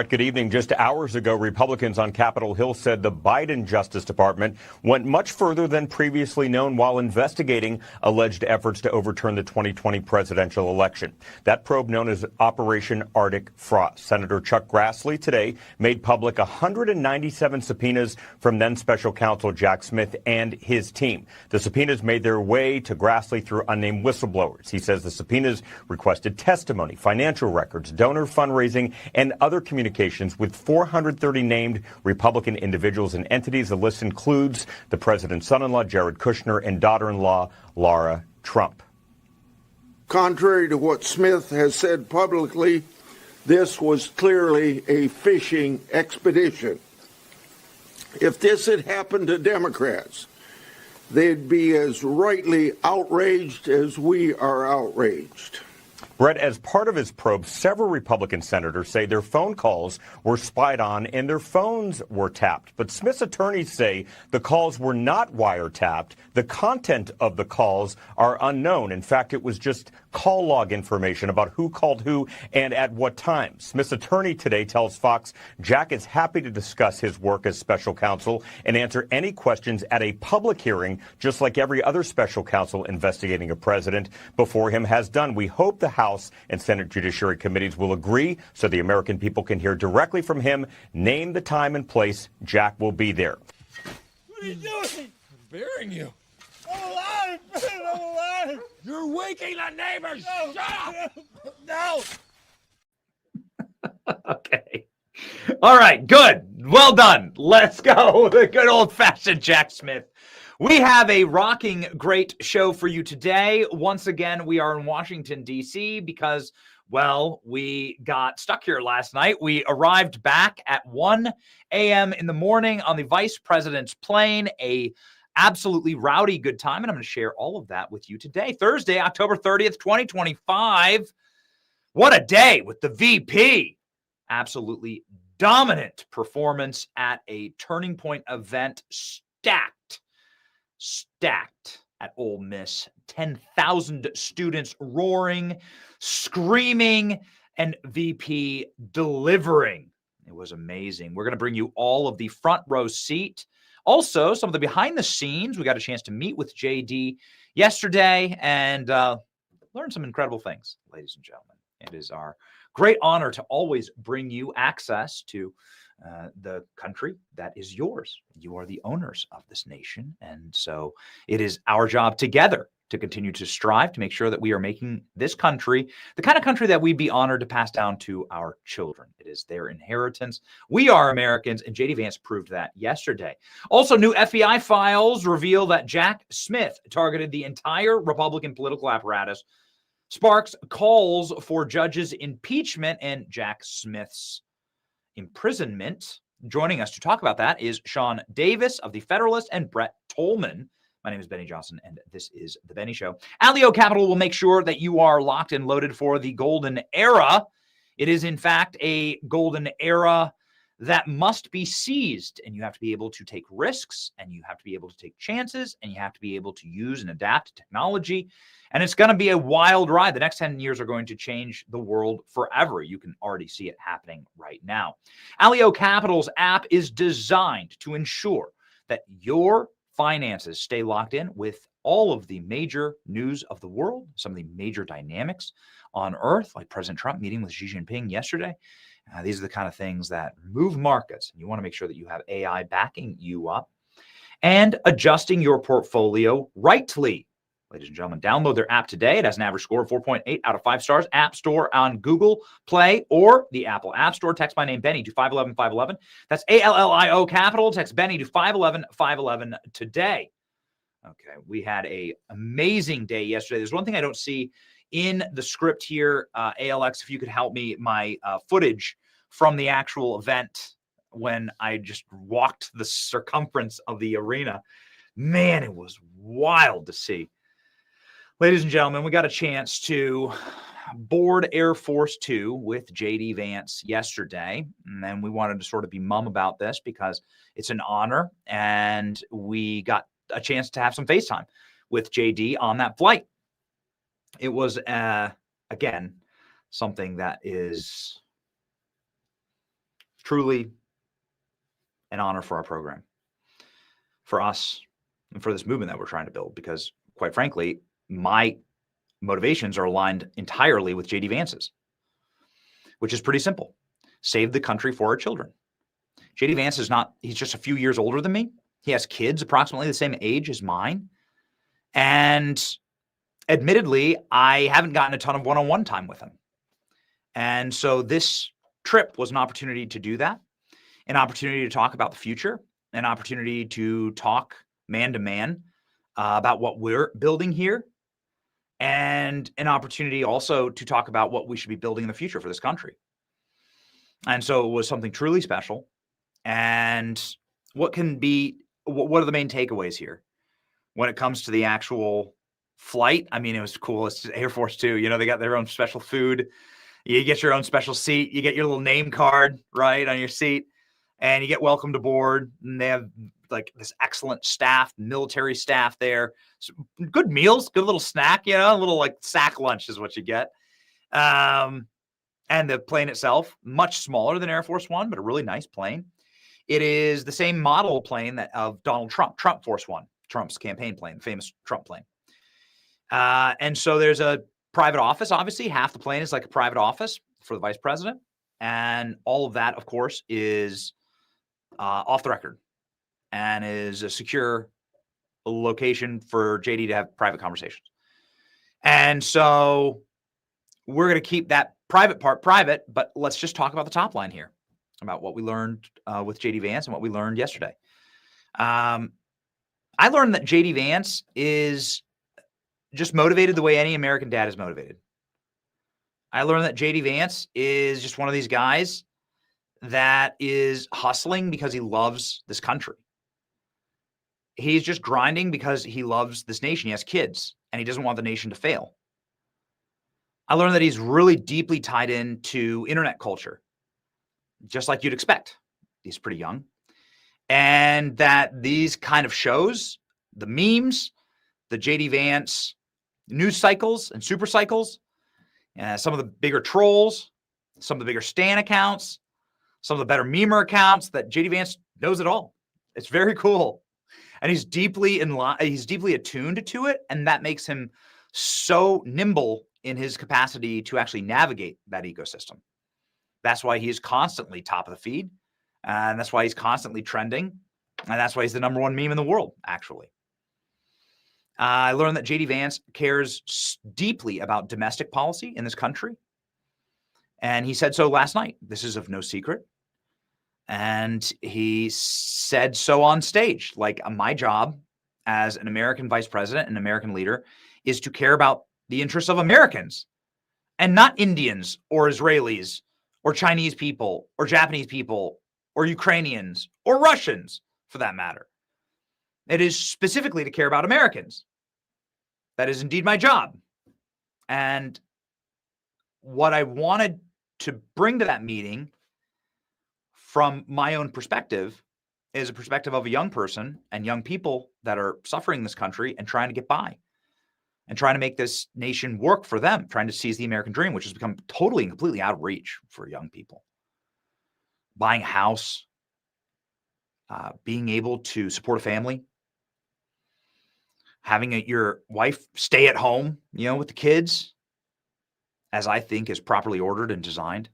Brett, good evening. Just hours ago, Republicans on Capitol Hill said the Biden Justice Department went much further than previously known while investigating alleged efforts to overturn the 2020 presidential election. That probe, known as Operation Arctic Frost. Senator Chuck Grassley today made public 197 subpoenas from then special counsel Jack Smith and his team. The subpoenas made their way to Grassley through unnamed whistleblowers. He says the subpoenas requested testimony, financial records, donor fundraising, and other communications with 430 named Republican individuals and entities. The list includes the president's son-in-law, Jared Kushner, and daughter-in-law, Laura Trump. Contrary to what Smith has said publicly, this was clearly a fishing expedition. If this had happened to Democrats, they'd be as rightly outraged as we are outraged. Brett, as part of his probe, several Republican senators say their phone calls were spied on and their phones were tapped. But Smith's attorneys say the calls were not wiretapped. The content of the calls are unknown. In fact, it was just call log information about who called who and at what time. Smith's attorney today tells Fox Jack is happy to discuss his work as special counsel and answer any questions at a public hearing, just like every other special counsel investigating a president before him has done. We hope the House and Senate Judiciary Committees will agree so the American people can hear directly from him. Name the time and place. Jack will be there. What are you doing? I'm burying you. I'm alive! I'm alive! You're waking the neighbors! No! Shut No! Okay. All right, good. Well done. Let's go. The good old-fashioned Jack Smith. We have a rocking great show for you today. Once again, we are in Washington, D.C. because, well, we got stuck here last night. We arrived back at 1 a.m. in the morning on the vice president's plane, a absolutely rowdy good time, and I'm going to share all of that with you today. Thursday, October 30th, 2025. What a day with the VP. Absolutely dominant performance at a Turning Point event, stacked at Ole Miss. 10,000 students roaring, screaming, and VP delivering. It was amazing. We're going to bring you all of the front row seat. Also, some of the behind the scenes. We got a chance to meet with JD yesterday and learn some incredible things, ladies and gentlemen. It is our great honor to always bring you access to the country that is yours. You are the owners of this nation. And so it is our job together to continue to strive to make sure that we are making this country the kind of country that we'd be honored to pass down to our children. It is their inheritance. We are Americans, and JD Vance proved that yesterday. Also, new FBI files reveal that Jack Smith targeted the entire Republican political apparatus, sparks calls for judges' impeachment and Jack Smith's imprisonment. Joining us to talk about that is Sean Davis of The Federalist and Brett Tolman. My name is Benny Johnson, and this is The Benny Show. Allio Capital will make sure that you are locked and loaded for the golden era. It is, in fact, a golden era that must be seized, and you have to be able to take risks, and you have to be able to take chances, and you have to be able to use and adapt to technology. And it's going to be a wild ride. The next 10 years are going to change the world forever. You can already see it happening right now. Allio Capital's app is designed to ensure that your finances stay locked in with all of the major news of the world, some of the major dynamics on Earth, like President Trump meeting with Xi Jinping yesterday. These are the kind of things that move markets. You want to make sure that you have AI backing you up and adjusting your portfolio rightly. Ladies and gentlemen, download their app today. It has an average score of 4.8 out of 5 stars. App Store on Google Play or the Apple App Store. Text my name, Benny, to 511-511. That's ALLIO Capital. Text Benny to 511-511 today. Okay, we had an amazing day yesterday. There's one thing I don't see in the script here. ALX, if you could help me, my footage from the actual event when I just walked the circumference of the arena. Man, it was wild to see. Ladies and gentlemen, we got a chance to board Air Force Two with JD Vance yesterday. And then we wanted to sort of be mum about this because it's an honor. And we got a chance to have some FaceTime with JD on that flight. It was, again, something that is Truly an honor for our program, for us, and for this movement that we're trying to build, because quite frankly, my motivations are aligned entirely with JD Vance's, which is pretty simple. Save the country for our children. JD Vance is not, he's just a few years older than me. He has kids approximately the same age as mine. And admittedly, I haven't gotten a ton of one-on-one time with him. And so this trip was an opportunity to do that, an opportunity to talk about the future, an opportunity to talk man to man about what we're building here, and an opportunity also to talk about what we should be building in the future for this country. And so it was something truly special. And what are the main takeaways here when it comes to the actual flight? I mean, it was cool. It's Air Force Two. You know, they got their own special food. You get your own special seat. You get your little name card, right, on your seat, and you get welcomed aboard. And they have like this excellent staff, military staff there. So good meals, good little snack, you know, a little like sack lunch is what you get. And the plane itself, much smaller than Air Force One, but a really nice plane. It is the same model plane of Donald Trump, Trump Force One, Trump's campaign plane, the famous Trump plane. And so there's a private office. Obviously, half the plane is like a private office for the vice president. And all of that, of course, is off the record and is a secure location for JD to have private conversations. And so we're going to keep that private part private, but let's just talk about the top line here, about what we learned with JD Vance and what we learned yesterday. I learned that JD Vance is just motivated the way any American dad is motivated. I learned that JD Vance is just one of these guys that is hustling because he loves this country. He's just grinding because he loves this nation. He has kids and he doesn't want the nation to fail. I learned that he's really deeply tied into internet culture, just like you'd expect. He's pretty young. And that these kind of shows, the memes, the JD Vance news cycles and super cycles, some of the bigger trolls, some of the bigger Stan accounts, some of the better memer accounts, that JD Vance knows it all. It's very cool. And he's deeply attuned to it. And that makes him so nimble in his capacity to actually navigate that ecosystem. That's why he is constantly top of the feed. And that's why he's constantly trending. And that's why he's the #1 meme in the world, actually. I learned that JD Vance cares deeply about domestic policy in this country. And he said so last night. This is of no secret. And he said so on stage, like, my job as an American vice president and American leader is to care about the interests of Americans and not Indians or Israelis or Chinese people or Japanese people or Ukrainians or Russians, for that matter. It is specifically to care about Americans. That is indeed my job. And what I wanted to bring to that meeting from my own perspective is a perspective of a young person and young people that are suffering in this country and trying to get by and trying to make this nation work for them, trying to seize the American dream, which has become totally and completely out of reach for young people. Buying a house, being able to support a family, having your wife stay at home, with the kids, as I think is properly ordered and designed.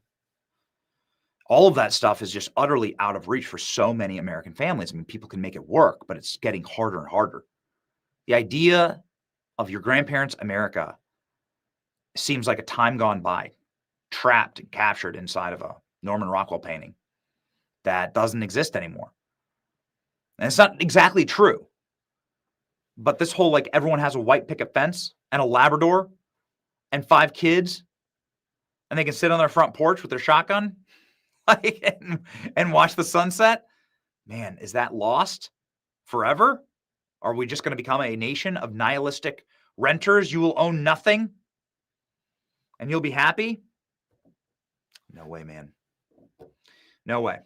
All of that stuff is just utterly out of reach for so many American families. I mean, people can make it work, but it's getting harder and harder. The idea of your grandparents' America seems like a time gone by, trapped and captured inside of a Norman Rockwell painting that doesn't exist anymore. And it's not exactly true. But this whole, like, everyone has a white picket fence and a Labrador and 5 kids, and they can sit on their front porch with their shotgun and watch the sunset. Man, is that lost forever? Are we just going to become a nation of nihilistic renters? You will own nothing and you'll be happy? No way, man. No way.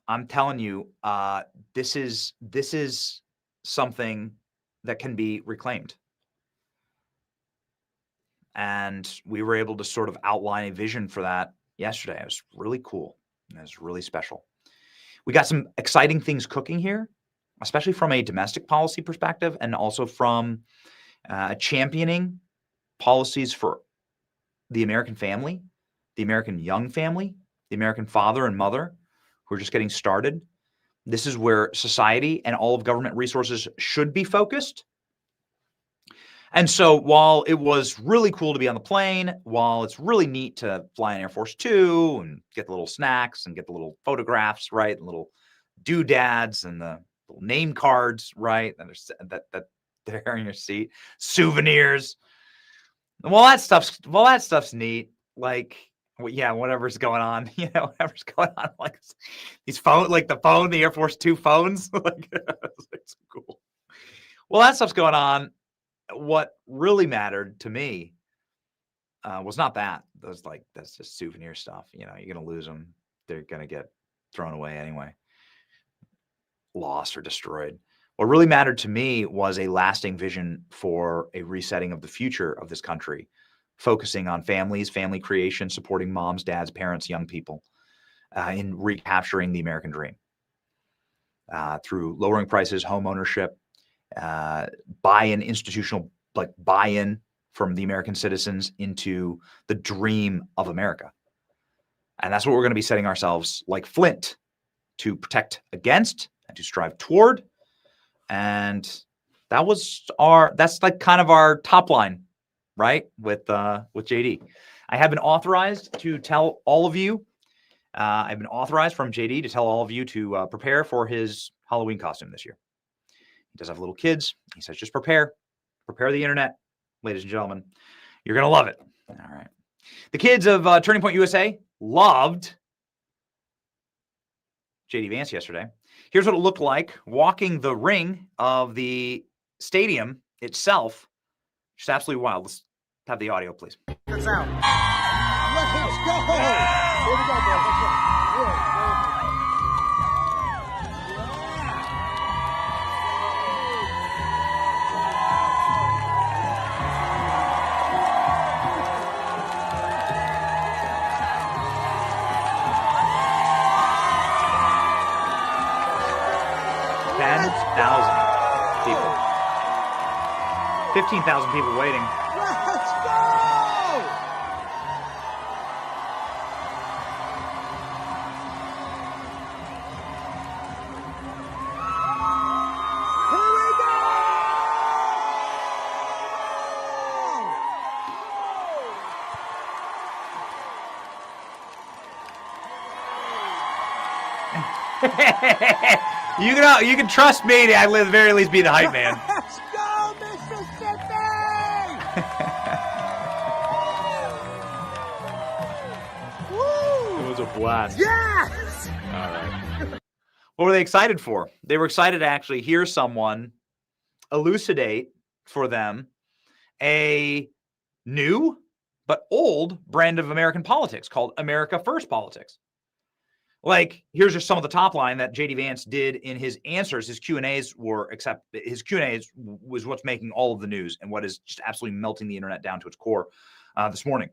I'm telling you, this is something that can be reclaimed. And we were able to sort of outline a vision for that yesterday. It was really cool. It's really special. We got some exciting things cooking here, especially from a domestic policy perspective and also from championing policies for the American family, the American young family, the American father and mother who are just getting started. This is where society and all of government resources should be focused. And so while it was really cool to be on the plane, while it's really neat to fly in Air Force Two and get the little snacks and get the little photographs, right, and little doodads and the little name cards, right, that they're in your seat, souvenirs. Well, that stuff's neat. Like, well, yeah, whatever's going on, whatever's going on, like these the Air Force Two phones, like it's cool. Well, that stuff's going on. What really mattered to me was not that. That's just souvenir stuff. You're going to lose them. They're going to get thrown away anyway, lost or destroyed. What really mattered to me was a lasting vision for a resetting of the future of this country, focusing on families, family creation, supporting moms, dads, parents, young people, in recapturing the American dream through lowering prices, home ownership, institutional buy-in from the American citizens into the dream of America. And that's what we're going to be setting ourselves like Flint to protect against and to strive toward. And that's like kind of our top line, right? With JD. I have been authorized to tell all of you, I've been authorized from JD to tell all of you to prepare for his Halloween costume this year. He does have little kids. He says, just prepare the internet, ladies and gentlemen. You're going to love it. All right. The kids of Turning Point USA loved JD Vance yesterday. Here's what it looked like walking the ring of the stadium itself. Just absolutely wild. Let's have the audio, please. Let's go. Here we go, boys. Let's go. People. 15,000 people waiting. Let's go! Here we go! You can trust me to at the very least be the hype man. Let's go, Mississippi! Woo! It was a blast. Yes! All right. What were they excited for? They were excited to actually hear someone elucidate for them a new but old brand of American politics called America First politics. Like, here's just some of the top line that JD Vance did in his answers. His Q&As was what's making all of the news and what is just absolutely melting the internet down to its core this morning.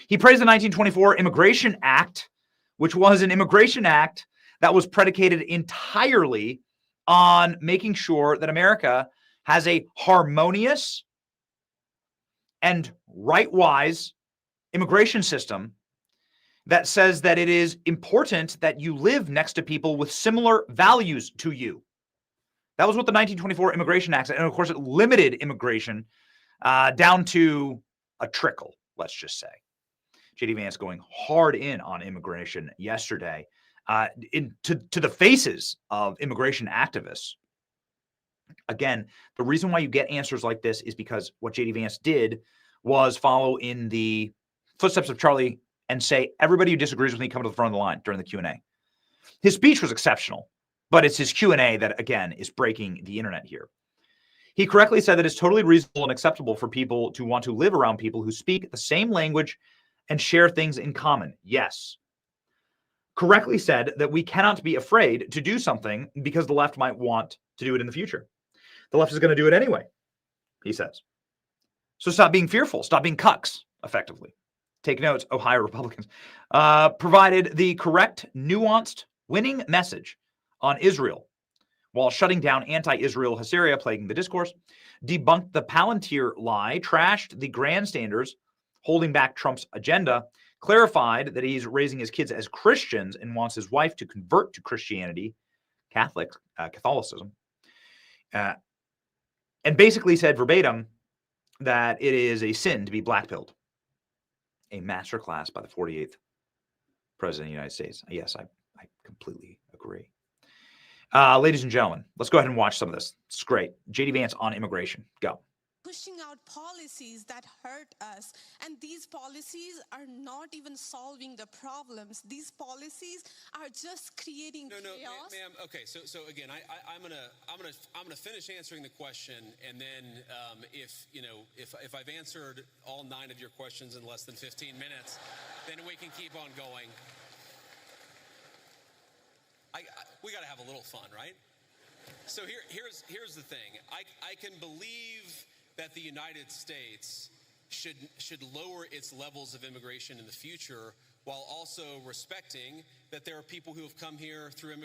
He praised the 1924 Immigration Act, which was an immigration act that was predicated entirely on making sure that America has a harmonious and right-wise immigration system that says that it is important that you live next to people with similar values to you. That was what the 1924 Immigration Act said. And of course, it limited immigration down to a trickle, let's just say. JD Vance going hard in on immigration yesterday to the faces of immigration activists. Again, the reason why you get answers like this is because what JD Vance did was follow in the footsteps of Charlie and say, everybody who disagrees with me, come to the front of the line during the Q&A. His speech was exceptional, but it's his Q&A that, again, is breaking the internet here. He correctly said that it's totally reasonable and acceptable for people to want to live around people who speak the same language and share things in common. Yes. Correctly said that we cannot be afraid to do something because the left might want to do it in the future. The left is going to do it anyway, he says. So stop being fearful. Stop being cucks, effectively. take notes, Ohio Republicans, provided the correct, nuanced, winning message on Israel while shutting down anti-Israel hysteria plaguing the discourse, debunked the Palantir lie, trashed the grandstanders holding back Trump's agenda, clarified that he's raising his kids as Christians and wants his wife to convert to Christianity, Catholicism, and basically said verbatim that it is a sin to be black-pilled. A masterclass by the 48th President of the United States. Yes, I completely agree. Ladies and gentlemen, let's go ahead and watch some of this. It's great. J.D. Vance on immigration. Go. Pushing out policies that hurt us, and these policies are not even solving the problems. These policies are just creating chaos. No, ma'am. Okay, so again, I'm gonna finish answering the question, and then if I've answered all 9 of your questions in less than 15 minutes, then we can keep on going. We got to have a little fun, right? So here's the thing. I can believe that the United States should lower its levels of immigration in the future, while also respecting that there are people who have come here through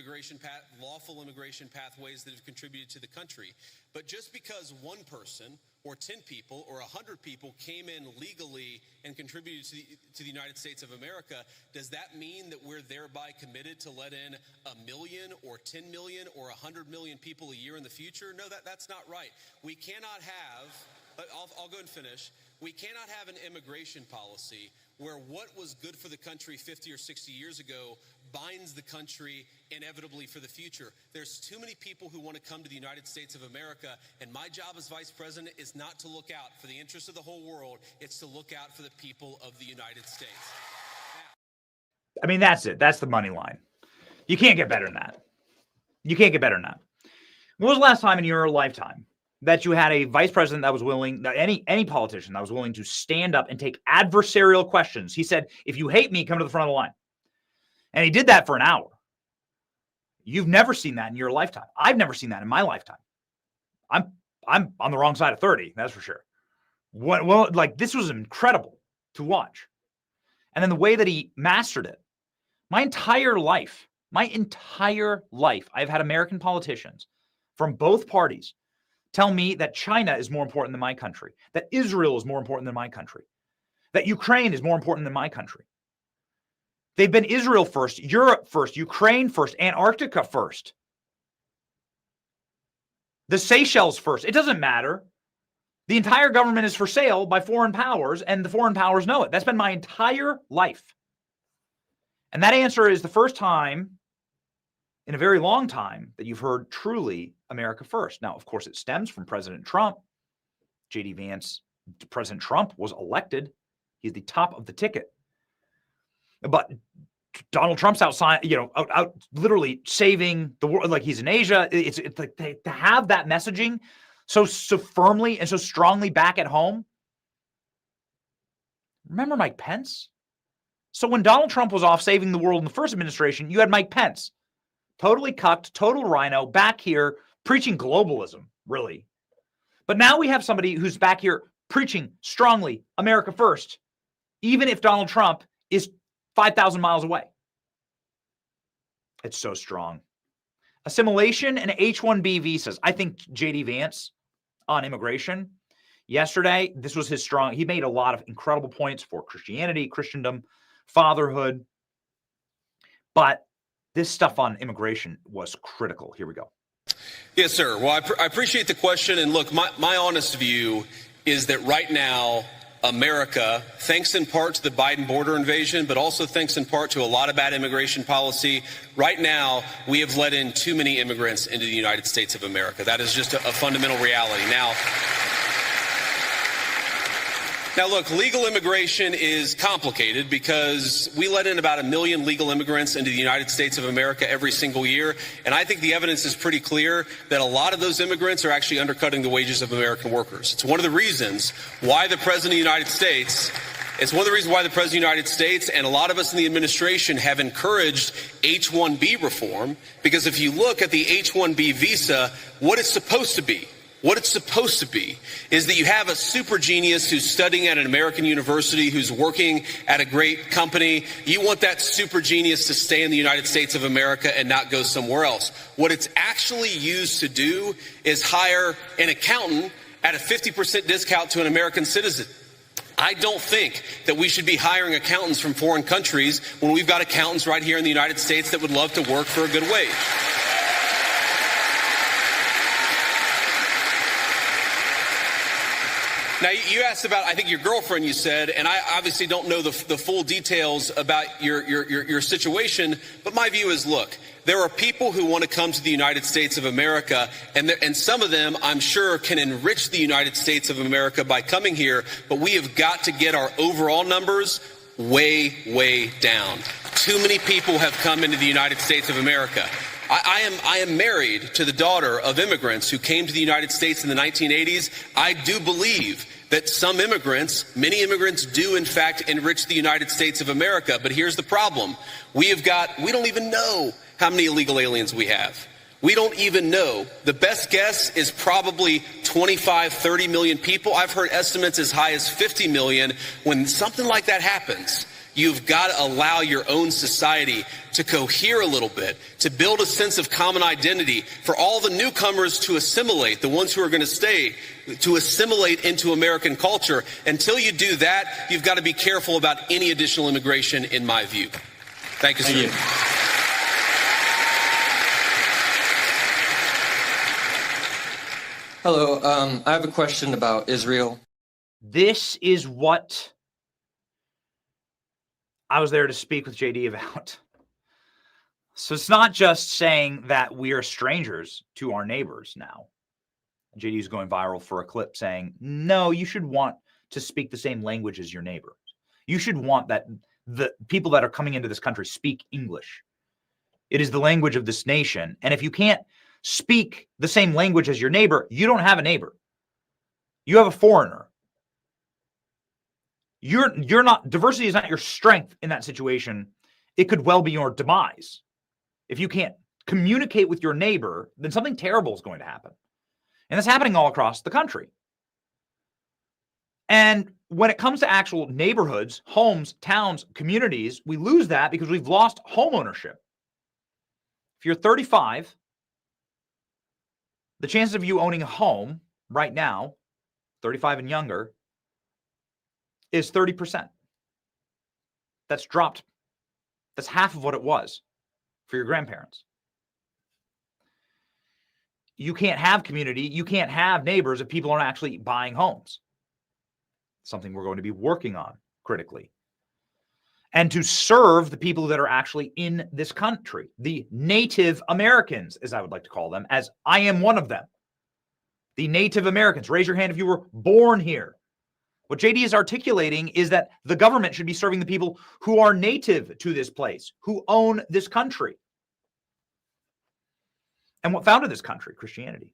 lawful immigration pathways that have contributed to the country. But just because one person or 10 people or 100 people came in legally and contributed to the United States of America, does that mean that we're thereby committed to let in 1 million or 10 million or 100 million people a year in the future? No, that's not right. We cannot have, I'll go and finish. We cannot have an immigration policy where what was good for the country 50 or 60 years ago binds the country inevitably for the future. There's too many people who want to come to the United States of America, and my job as vice president is not to look out for the interests of the whole world. It's to look out for the people of the United States. I mean, that's it. That's the money line. You can't get better than that. You can't get better than that. When was the last time in your lifetime that you had a vice president that was willing, any politician that was willing to stand up and take adversarial questions? He said, if you hate me, come to the front of the line. And he did that for an hour. You've never seen that in your lifetime. I've never seen that in my lifetime. I'm on the wrong side of 30, that's for sure. This was incredible to watch. And then the way that he mastered it. My entire life, I've had American politicians from both parties tell me that China is more important than my country, that Israel is more important than my country, that Ukraine is more important than my country. They've been Israel first, Europe first, Ukraine first, Antarctica first, the Seychelles first. It doesn't matter. The entire government is for sale by foreign powers, and the foreign powers know it. That's been my entire life. And that answer is the first time in a very long time that you've heard truly America first. Now, of course, it stems from President Trump. J.D. Vance, President Trump was elected. He's the top of the ticket. But Donald Trump's outside, out literally saving the world, like he's in Asia. It's like to have that messaging so firmly and so strongly back at home. Remember Mike Pence? So when Donald Trump was off saving the world in the first administration, you had Mike Pence, totally cucked, total rhino, back here preaching globalism, really. But now we have somebody who's back here preaching strongly America first, even if Donald Trump is 5,000 miles away. It's so strong. Assimilation and H-1B visas. I think J.D. Vance on immigration yesterday, this was his strong. He made a lot of incredible points for Christianity, Christendom, fatherhood. But this stuff on immigration was critical. Here we go. Yes, sir. Well, I appreciate the question. And look, my honest view is that right now, America, thanks in part to the Biden border invasion, but also thanks in part to a lot of bad immigration policy, right now we have let in too many immigrants into the United States of America. That is just a fundamental reality. Now, look, legal immigration is complicated because we let in about 1 million legal immigrants into the United States of America every single year. And I think the evidence is pretty clear that a lot of those immigrants are actually undercutting the wages of American workers. It's one of the reasons why the President of the United States and a lot of us in the administration have encouraged H-1B reform, because if you look at the H-1B visa, what it's supposed to be, What it's supposed to be is that you have a super genius who's studying at an American university, who's working at a great company. You want that super genius to stay in the United States of America and not go somewhere else. What it's actually used to do is hire an accountant at a 50% discount to an American citizen. I don't think that we should be hiring accountants from foreign countries when we've got accountants right here in the United States that would love to work for a good wage. Now, you asked about, I think, your girlfriend, you said, and I obviously don't know the full details about your situation, but my view is, look, there are people who want to come to the United States of America, and some of them, I'm sure, can enrich the United States of America by coming here, but we have got to get our overall numbers way, way down. Too many people have come into the United States of America. I am married to the daughter of immigrants who came to the United States in the 1980s. I do believe that some immigrants, many immigrants do in fact enrich the United States of America. But here's the problem. We don't even know how many illegal aliens we have. We don't even know. The best guess is probably 25, 30 million people. I've heard estimates as high as 50 million. When something like that happens, you've got to allow your own society to cohere a little bit, to build a sense of common identity, for all the newcomers to assimilate, the ones who are going to stay, to assimilate into American culture. Until you do that, you've got to be careful about any additional immigration, in my view. Thank you, sir. Thank you. Hello, I have a question about Israel. This is what I was there to speak with JD about. So it's not just saying that we are strangers to our neighbors now. JD is going viral for a clip saying, no, you should want to speak the same language as your neighbors. You should want that the people that are coming into this country speak English. It is the language of this nation. And if you can't speak the same language as your neighbor, you don't have a neighbor. You have a foreigner. You're not, diversity is not your strength in that situation. It could well be your demise. If you can't communicate with your neighbor, then something terrible is going to happen. And that's happening all across the country. And when it comes to actual neighborhoods, homes, towns, communities, we lose that because we've lost home ownership. If you're 35, the chances of you owning a home right now, 35 and younger, is 30%. That's dropped. That's half of what it was for your grandparents. You can't have community. You can't have neighbors if people aren't actually buying homes. Something we're going to be working on critically. And to serve the people that are actually in this country, the Native Americans, as I would like to call them, as I am one of them. The Native Americans. Raise your hand if you were born here. What JD is articulating is that the government should be serving the people who are native to this place, who own this country. And what founded this country? Christianity.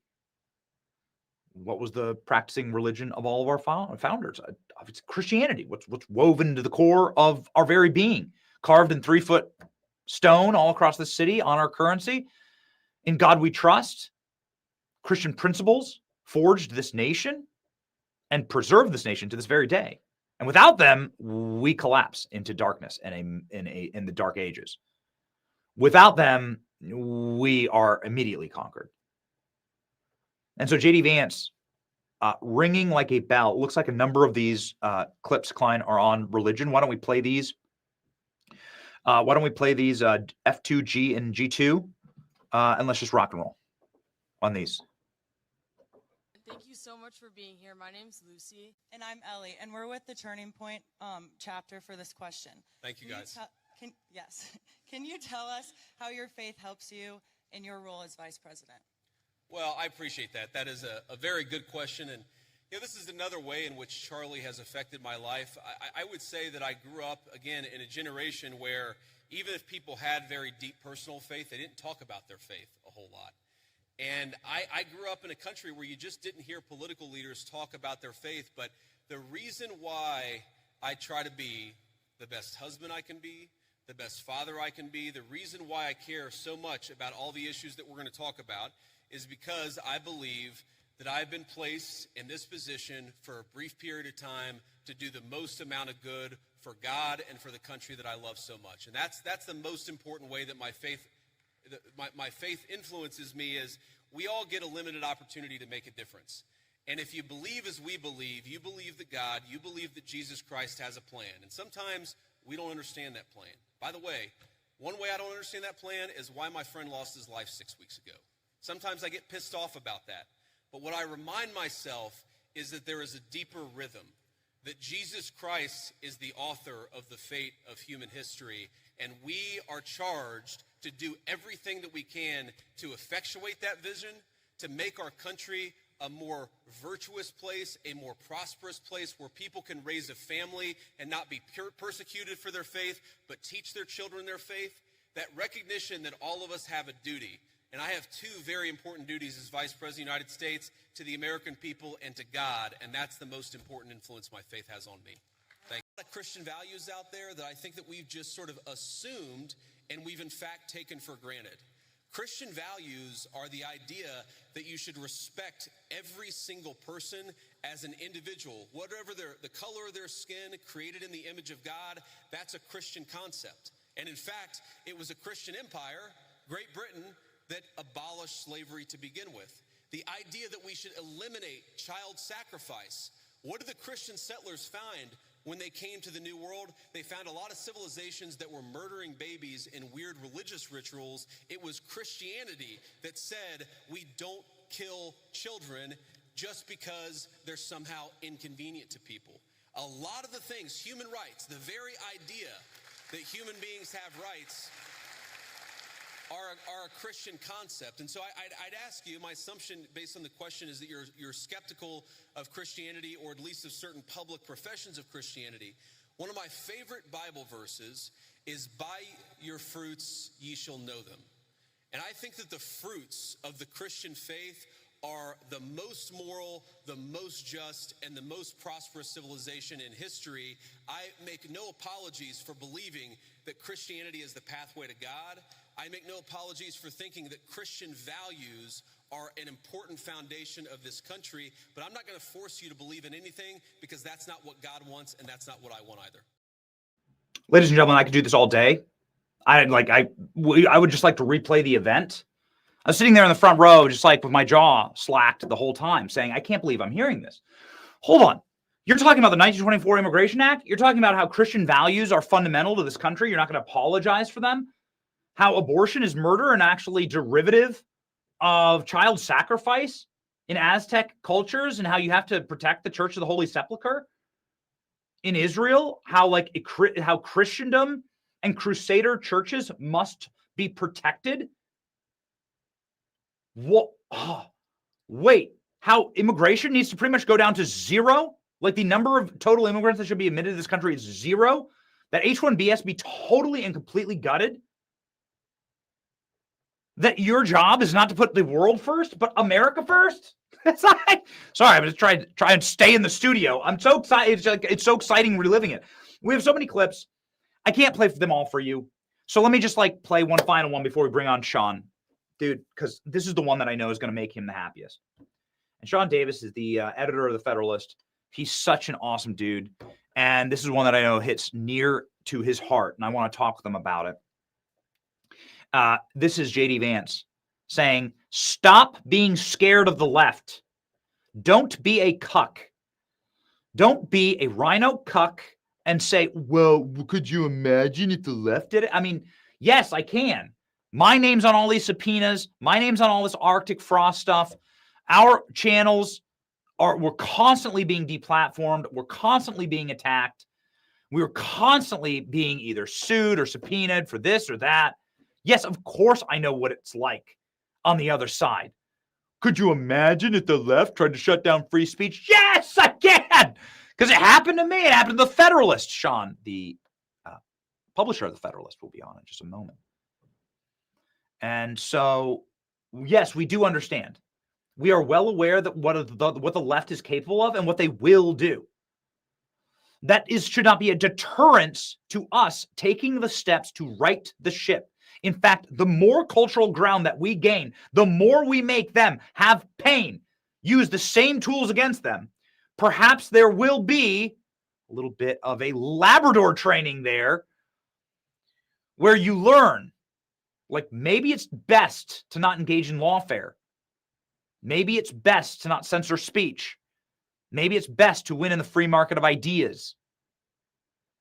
What was the practicing religion of all of our founders? It's Christianity. What's woven into the core of our very being, carved in 3-foot stone all across the city on our currency. In God we trust. Christian principles forged this nation and preserve this nation to this very day. And without them, we collapse into darkness and in the dark ages. Without them, we are immediately conquered. And so JD Vance, ringing like a bell. It looks like a number of these clips, Klein, are on religion. Why don't we play these? F2, G, and G2? And let's just rock and roll on these. Thank you so much for being here. My name's Lucy. And I'm Ellie, and we're with the Turning Point chapter for this question. Thank you, guys. Can you tell us how your faith helps you in your role as vice president? Well, I appreciate that. That is a very good question. And this is another way in which Charlie has affected my life. I would say that I grew up, again, in a generation where even if people had very deep personal faith, they didn't talk about their faith a whole lot. And I grew up in a country where you just didn't hear political leaders talk about their faith. But the reason why I try to be the best husband I can be, the best father I can be, the reason why I care so much about all the issues that we're going to talk about is because I believe that I've been placed in this position for a brief period of time to do the most amount of good for God and for the country that I love so much. And that's the most important way that my faith influences me, is we all get a limited opportunity to make a difference. And if you believe as we believe, you believe that God, you believe that Jesus Christ has a plan. And sometimes we don't understand that plan. By the way, one way I don't understand that plan is why my friend lost his life 6 weeks ago. Sometimes I get pissed off about that. But what I remind myself is that there is a deeper rhythm, that Jesus Christ is the author of the fate of human history, and we are charged to do everything that we can to effectuate that vision, to make our country a more virtuous place, a more prosperous place where people can raise a family and not be persecuted for their faith, but teach their children their faith. That recognition that all of us have a duty. And I have two very important duties as Vice President of the United States, to the American people and to God, and that's the most important influence my faith has on me. Thank you. A lot of Christian values out there that I think that we've just sort of assumed and we've in fact taken for granted. Christian values are the idea that you should respect every single person as an individual, whatever the color of their skin, created in the image of God. That's a Christian concept. And in fact, it was a Christian empire, Great Britain, that abolished slavery to begin with. The idea that we should eliminate child sacrifice. What did the Christian settlers find when they came to the New World? They found a lot of civilizations that were murdering babies in weird religious rituals. It was Christianity that said we don't kill children just because they're somehow inconvenient to people. A lot of the things, human rights, the very idea that human beings have rights, are a Christian concept. And so I'd ask you, my assumption based on the question is that you're skeptical of Christianity, or at least of certain public professions of Christianity. One of my favorite Bible verses is, "By your fruits ye shall know them." And I think that the fruits of the Christian faith are the most moral, the most just, and the most prosperous civilization in history. I make no apologies for believing that Christianity is the pathway to God. I make no apologies for thinking that Christian values are an important foundation of this country, but I'm not going to force you to believe in anything, because that's not what God wants, and that's not what I want either. Ladies and gentlemen, I could do this all day. I would just like to replay the event. I was sitting there in the front row, just like with my jaw slacked the whole time, saying, I can't believe I'm hearing this. Hold on. You're talking about the 1924 Immigration Act? You're talking about how Christian values are fundamental to this country? You're not going to apologize for them? How abortion is murder and actually derivative of child sacrifice in Aztec cultures, and how you have to protect the Church of the Holy Sepulchre in Israel, how Christendom and Crusader churches must be protected. What? Oh, wait, how immigration needs to pretty much go down to zero? Like the number of total immigrants that should be admitted to this country is zero? That H-1Bs be totally and completely gutted? That your job is not to put the world first, but America first? Sorry, I'm just trying and stay in the studio. I'm so excited. It's so exciting reliving it. We have so many clips. I can't play them all for you. So let me just play one final one before we bring on Sean. Dude, because this is the one that I know is going to make him the happiest. And Sean Davis is the editor of The Federalist. He's such an awesome dude. And this is one that I know hits near to his heart, and I want to talk with him about it. This is J.D. Vance saying, stop being scared of the left. Don't be a cuck. Don't be a rhino cuck and say, well, could you imagine if the left did it? I mean, yes, I can. My name's on all these subpoenas. My name's on all this Arctic frost stuff. Our channels we're constantly being deplatformed. We're constantly being attacked. We're constantly being either sued or subpoenaed for this or that. Yes, of course I know what it's like on the other side. Could you imagine if the left tried to shut down free speech? Yes, I can! Because it happened to me. It happened to The Federalist. Sean, the publisher of The Federalist, will be on in just a moment. And so, yes, we do understand. We are well aware that what the left is capable of and what they will do. That should not be a deterrence to us taking the steps to right the ship. In fact, the more cultural ground that we gain, the more we make them have pain. use the same tools against them, perhaps there will be a little bit of a Labrador training there where you learn, like, maybe it's best to not engage in lawfare. Maybe it's best to not censor speech. Maybe it's best to win in the free market of ideas.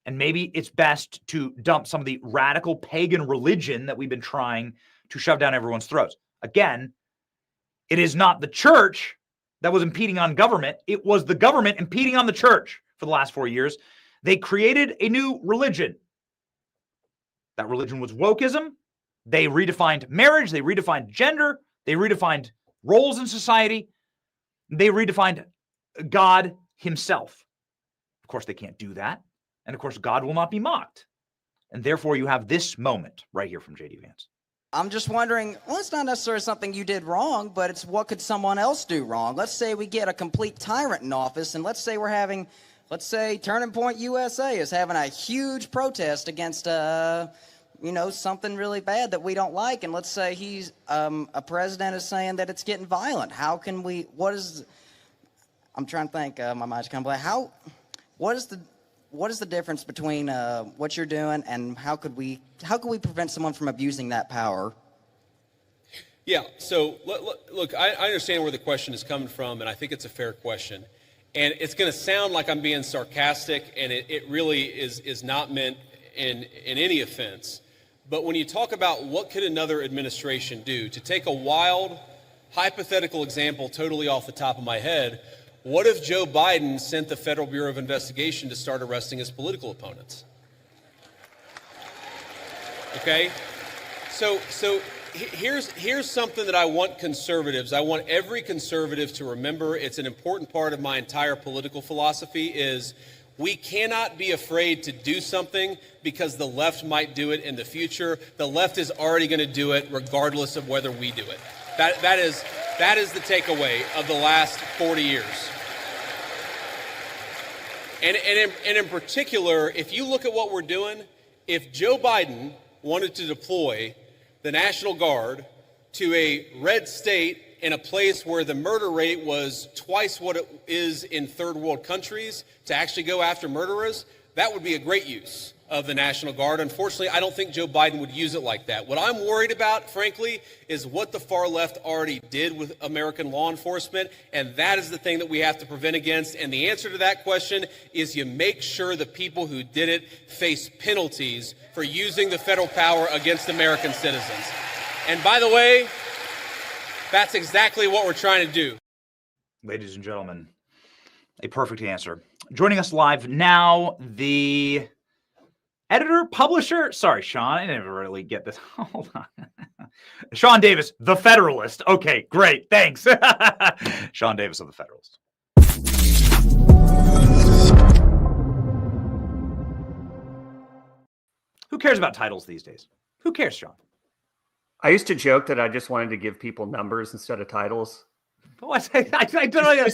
And maybe it's best to dump some of the radical pagan religion that we've been trying to shove down everyone's throats. Again, it is not the church that was impeding on government. It was the government impeding on the church for the last 4 years. They created a new religion. That religion was wokeism. They redefined marriage. They redefined gender. They redefined roles in society. They redefined God himself. Of course, they can't do that. And of course, God will not be mocked. And therefore, you have this moment right here from J.D. Vance. I'm just wondering, well, it's not necessarily something you did wrong, but it's what could someone else do wrong? Let's say we get a complete tyrant in office, and let's say Turning Point USA is having a huge protest against, something really bad that we don't like, and let's say a president is saying that it's getting violent. How can we, I'm trying to think, my mind's kind of blank. What is the difference between what you're doing and how could we prevent someone from abusing that power? Yeah, so look, I understand where the question is coming from, and I think it's a fair question. And it's going to sound like I'm being sarcastic, and it really is not meant in any offense. But when you talk about what could another administration do, to take a wild, hypothetical example totally off the top of my head, what if Joe Biden sent the Federal Bureau of Investigation to start arresting his political opponents? Okay? So here's something that I want every conservative to remember. It's an important part of my entire political philosophy is we cannot be afraid to do something because the left might do it in the future. The left is already going to do it regardless of whether we do it. That is the takeaway of the last 40 years. And in particular, if you look at what we're doing, if Joe Biden wanted to deploy the National Guard to a red state in a place where the murder rate was twice what it is in third world countries to actually go after murderers, that would be a great use of the National Guard. Unfortunately, I don't think Joe Biden would use it like that. What I'm worried about, frankly, is what the far left already did with American law enforcement, and that is the thing that we have to prevent against. And the answer to that question is you make sure the people who did it face penalties for using the federal power against American citizens. And by the way, that's exactly what we're trying to do. Ladies and gentlemen, a perfect answer. Joining us live now, the editor, publisher, sorry, Sean, I never really get this. Hold on. Sean Davis, The Federalist. Okay, great, thanks. Sean Davis of The Federalist. Who cares about titles these days? Who cares, Sean? I used to joke that I just wanted to give people numbers instead of titles. What? I don't know.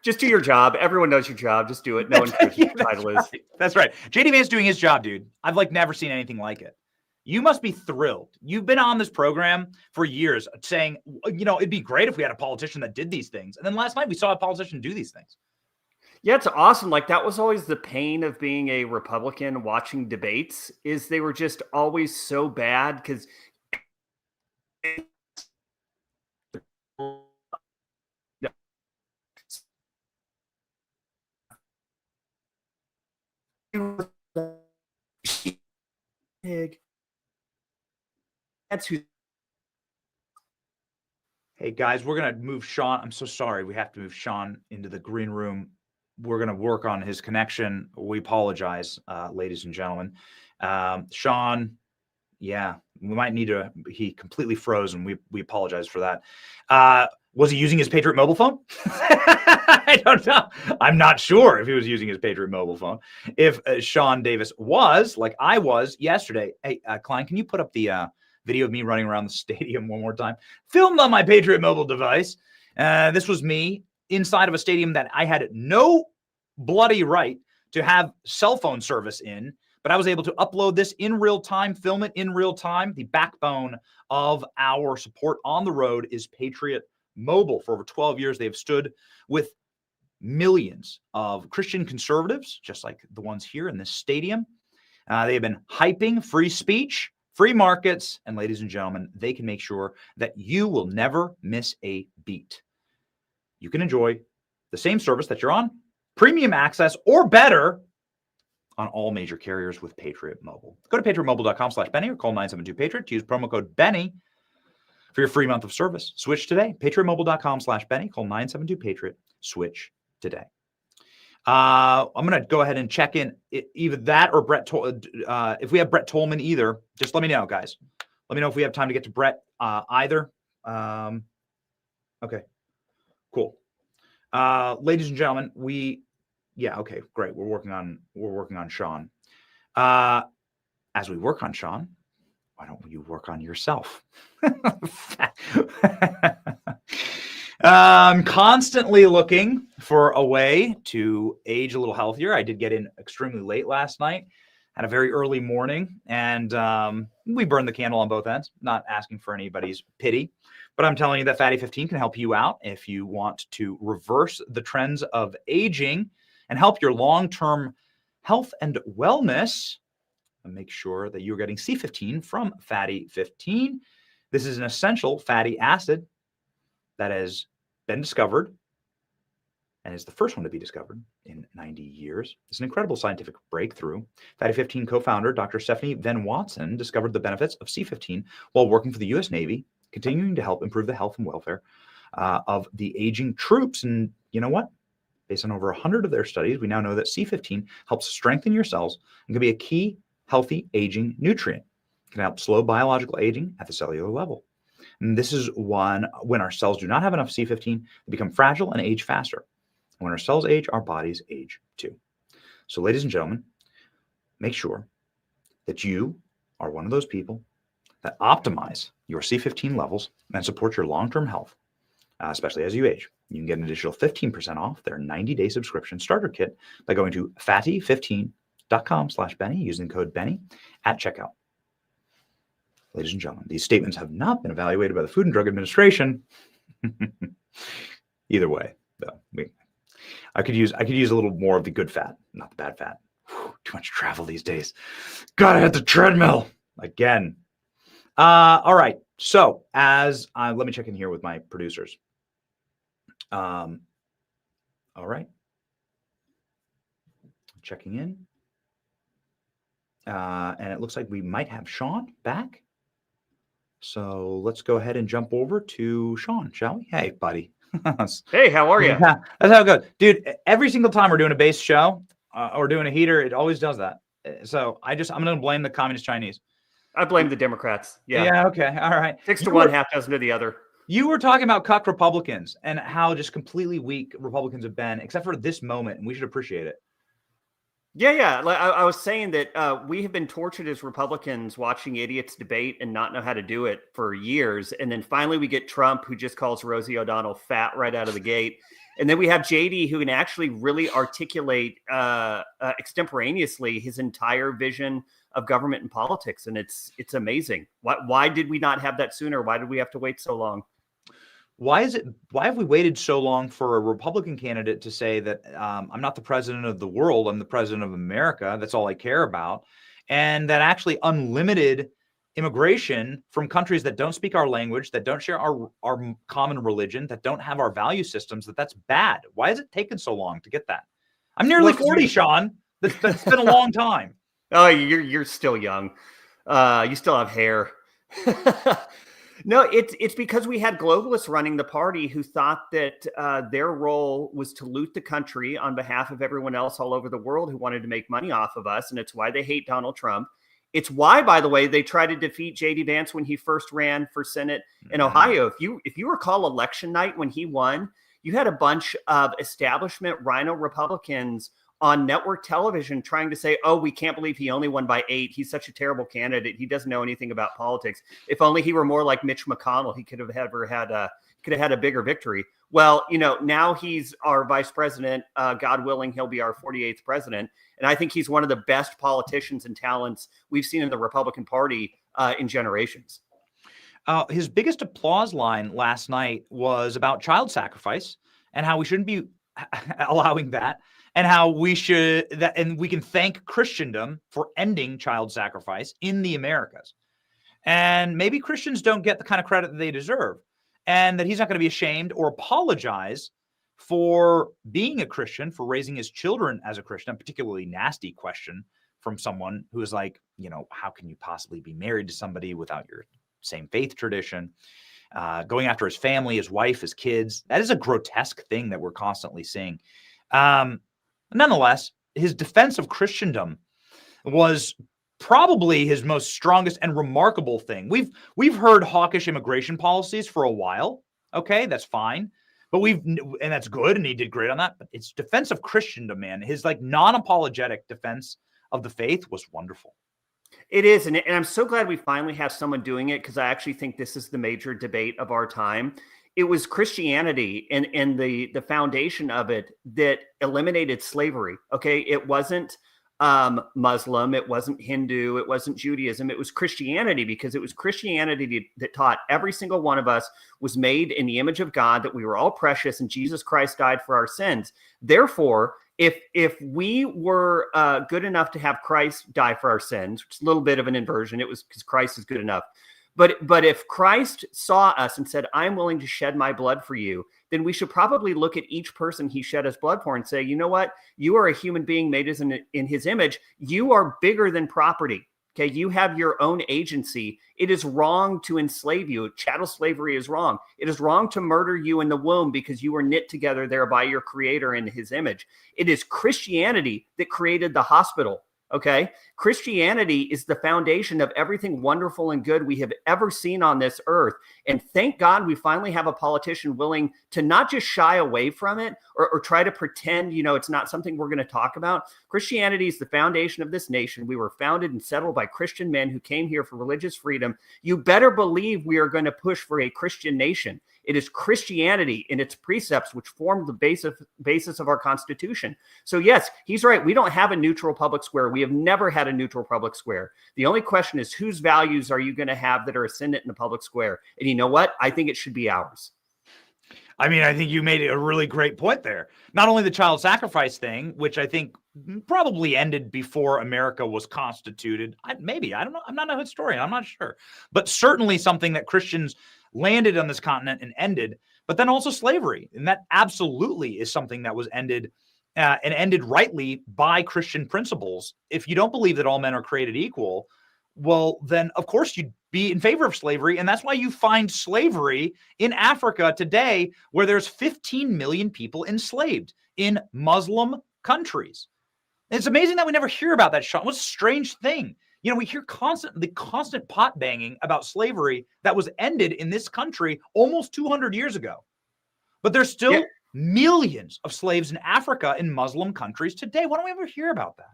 Just do your job. Everyone knows your job. Just do it. No one cares what your title is. That's right. JD Vance doing his job, dude. I've never seen anything like it. You must be thrilled. You've been on this program for years saying, it'd be great if we had a politician that did these things. And then last night we saw a politician do these things. Yeah, it's awesome. That was always the pain of being a Republican watching debates is they were just always so bad because that's who. Hey guys, we're gonna move Sean. I'm so sorry. We have to move Sean into the green room. We're gonna work on his connection. We apologize, ladies and gentlemen. Sean, yeah, we might need to. He completely froze, and we apologize for that. Was he using his Patriot mobile phone? I don't know. I'm not sure if he was using his Patriot mobile phone. If Sean Davis was, like I was yesterday. Hey, Klein, can you put up the video of me running around the stadium one more time? Filmed on my Patriot mobile device. This was me inside of a stadium that I had no bloody right to have cell phone service in, but I was able to upload this in real time, film it in real time. The backbone of our support on the road is Patriot Mobile. For over 12 years, they have stood with millions of Christian conservatives, just like the ones here in this stadium. They have been hyping free speech, free markets, and ladies and gentlemen, they can make sure that you will never miss a beat. You can enjoy the same service that you're on, premium access, or better on all major carriers with Patriot Mobile. Go to patriotmobile.com/Benny or call 972-PATRIOT to use promo code Benny for your free month of service. Switch today. patriotmobile.com/Benny. Call 972-PATRIOT. Switch today. I'm going to go ahead and check in either that or Brett. If we have Brett Tolman either, just let me know, guys. Let me know if we have time to get to Brett either. Okay, cool. Ladies and gentlemen, okay, great. We're working on Sean. As we work on Sean, why don't you work on yourself? I'm constantly looking for a way to age a little healthier. I did get in extremely late last night, had a very early morning, and we burned the candle on both ends. Not asking for anybody's pity, but I'm telling you that Fatty 15 can help you out if you want to reverse the trends of aging and help your long-term health and wellness. And make sure that you're getting C15 from Fatty 15. This is an essential fatty acid that has been discovered and is the first one to be discovered in 90 years. It's an incredible scientific breakthrough. Fatty 15 co-founder Dr. Stephanie Van Watson discovered the benefits of C15 while working for the U.S. Navy, continuing to help improve the health and welfare of the aging troops. And you know what? Based on over 100 of their studies, we now know that C15 helps strengthen your cells and can be a key healthy aging nutrient. It can help slow biological aging at the cellular level. And this is when our cells do not have enough C15, they become fragile and age faster. And when our cells age, our bodies age too. So ladies and gentlemen, make sure that you are one of those people that optimize your C15 levels and support your long-term health, especially as you age. You can get an additional 15% off their 90-day subscription starter kit by going to fatty15.com/Benny using the code Benny at checkout. Ladies and gentlemen, these statements have not been evaluated by the Food and Drug Administration. Either way, though, I could use a little more of the good fat, not the bad fat. Whew, too much travel these days. Gotta hit the treadmill again. All right. So let me check in here with my producers. All right. Checking in. And it looks like we might have Sean back. So let's go ahead and jump over to Sean, shall we? Hey, buddy. Hey, how are you? Yeah, that's how it goes. Dude, every single time we're doing a base show or doing a heater, it always does that. So I'm going to blame the communist Chinese. I blame the Democrats. Yeah. Yeah, okay. All right. 6 to 1, half dozen to the other. You were talking about cuck Republicans and how just completely weak Republicans have been, except for this moment, and we should appreciate it. Yeah. I was saying that we have been tortured as Republicans watching idiots debate and not know how to do it for years. And then finally we get Trump, who just calls Rosie O'Donnell fat right out of the gate. And then we have JD, who can actually really articulate extemporaneously his entire vision of government and politics. And it's amazing. Why did we not have that sooner? Why did we have to wait so long? Why have we waited so long for a Republican candidate to say that I'm not the president of the world, I'm the president of America, that's all I care about, and that actually unlimited immigration from countries that don't speak our language, that don't share our common religion, that don't have our value systems, that's bad? Why has it taken so long to get that? I'm nearly 40, Sean. That's been a long time. Oh, you're still young. You still have hair. No, it's because we had globalists running the party who thought that their role was to loot the country on behalf of everyone else all over the world who wanted to make money off of us. And it's why they hate Donald Trump. It's why, by the way, they tried to defeat J.D. Vance when he first ran for Senate in Ohio. If you recall election night when he won, you had a bunch of establishment rhino Republicans on network television trying to say, oh, we can't believe he only won by 8. He's such a terrible candidate. He doesn't know anything about politics. If only he were more like Mitch McConnell, he could have had a bigger victory. Well, now he's our vice president. God willing, he'll be our 48th president. And I think he's one of the best politicians and talents we've seen in the Republican Party in generations. His biggest applause line last night was about child sacrifice and how we shouldn't be allowing that, and how we should that, and we can thank Christendom for ending child sacrifice in the Americas. And maybe Christians don't get the kind of credit that they deserve, and that he's not going to be ashamed or apologize for being a Christian, for raising his children as a Christian. A particularly nasty question from someone who is like, how can you possibly be married to somebody without your same faith tradition? Going after his family, his wife, his kids. That is a grotesque thing that we're constantly seeing. Nonetheless, his defense of Christendom was probably his most strongest and remarkable thing. We've heard hawkish immigration policies for a while. Okay, that's fine. But and that's good, and he did great on that. But it's defense of Christendom, man. His non-apologetic defense of the faith was wonderful. It is, and I'm so glad we finally have someone doing it, because I actually think this is the major debate of our time. It was Christianity and the foundation of it that eliminated slavery. Okay, it wasn't Muslim, it wasn't Hindu, it wasn't Judaism, it was Christianity, because it was Christianity that taught every single one of us was made in the image of God, that we were all precious, and Jesus Christ died for our sins. Therefore, if we were good enough to have Christ die for our sins, which is a little bit of an inversion, it was because Christ is good enough. But if Christ saw us and said, I'm willing to shed my blood for you, then we should probably look at each person he shed his blood for and say, you know what? You are a human being made in his image. You are bigger than property. Okay, you have your own agency. It is wrong to enslave you. Chattel slavery is wrong. It is wrong to murder you in the womb because you were knit together there by your creator in his image. It is Christianity that created the hospital. Okay, Christianity is the foundation of everything wonderful and good we have ever seen on this earth. And thank God we finally have a politician willing to not just shy away from it or try to pretend, it's not something we're going to talk about. Christianity is the foundation of this nation. We were founded and settled by Christian men who came here for religious freedom. You better believe we are going to push for a Christian nation. It is Christianity and its precepts which form the basis of our Constitution. So yes, he's right. We don't have a neutral public square. We have never had a neutral public square. The only question is, whose values are you going to have that are ascendant in the public square? And you know what? I think it should be ours. I mean, I think you made a really great point there. Not only the child sacrifice thing, which I think probably ended before America was constituted. Maybe, I don't know. I'm not a historian. I'm not sure. But certainly something that Christians landed on this continent and ended, but then also slavery. And that absolutely is something that was ended and ended rightly by Christian principles. If you don't believe that all men are created equal, well, then of course you'd be in favor of slavery. And that's why you find slavery in Africa today, where there's 15 million people enslaved in Muslim countries. And it's amazing that we never hear about that, Sean. What's a strange thing? We hear constant pot banging about slavery that was ended in this country almost 200 years ago. But there's still millions of slaves in Africa in Muslim countries today. Why don't we ever hear about that?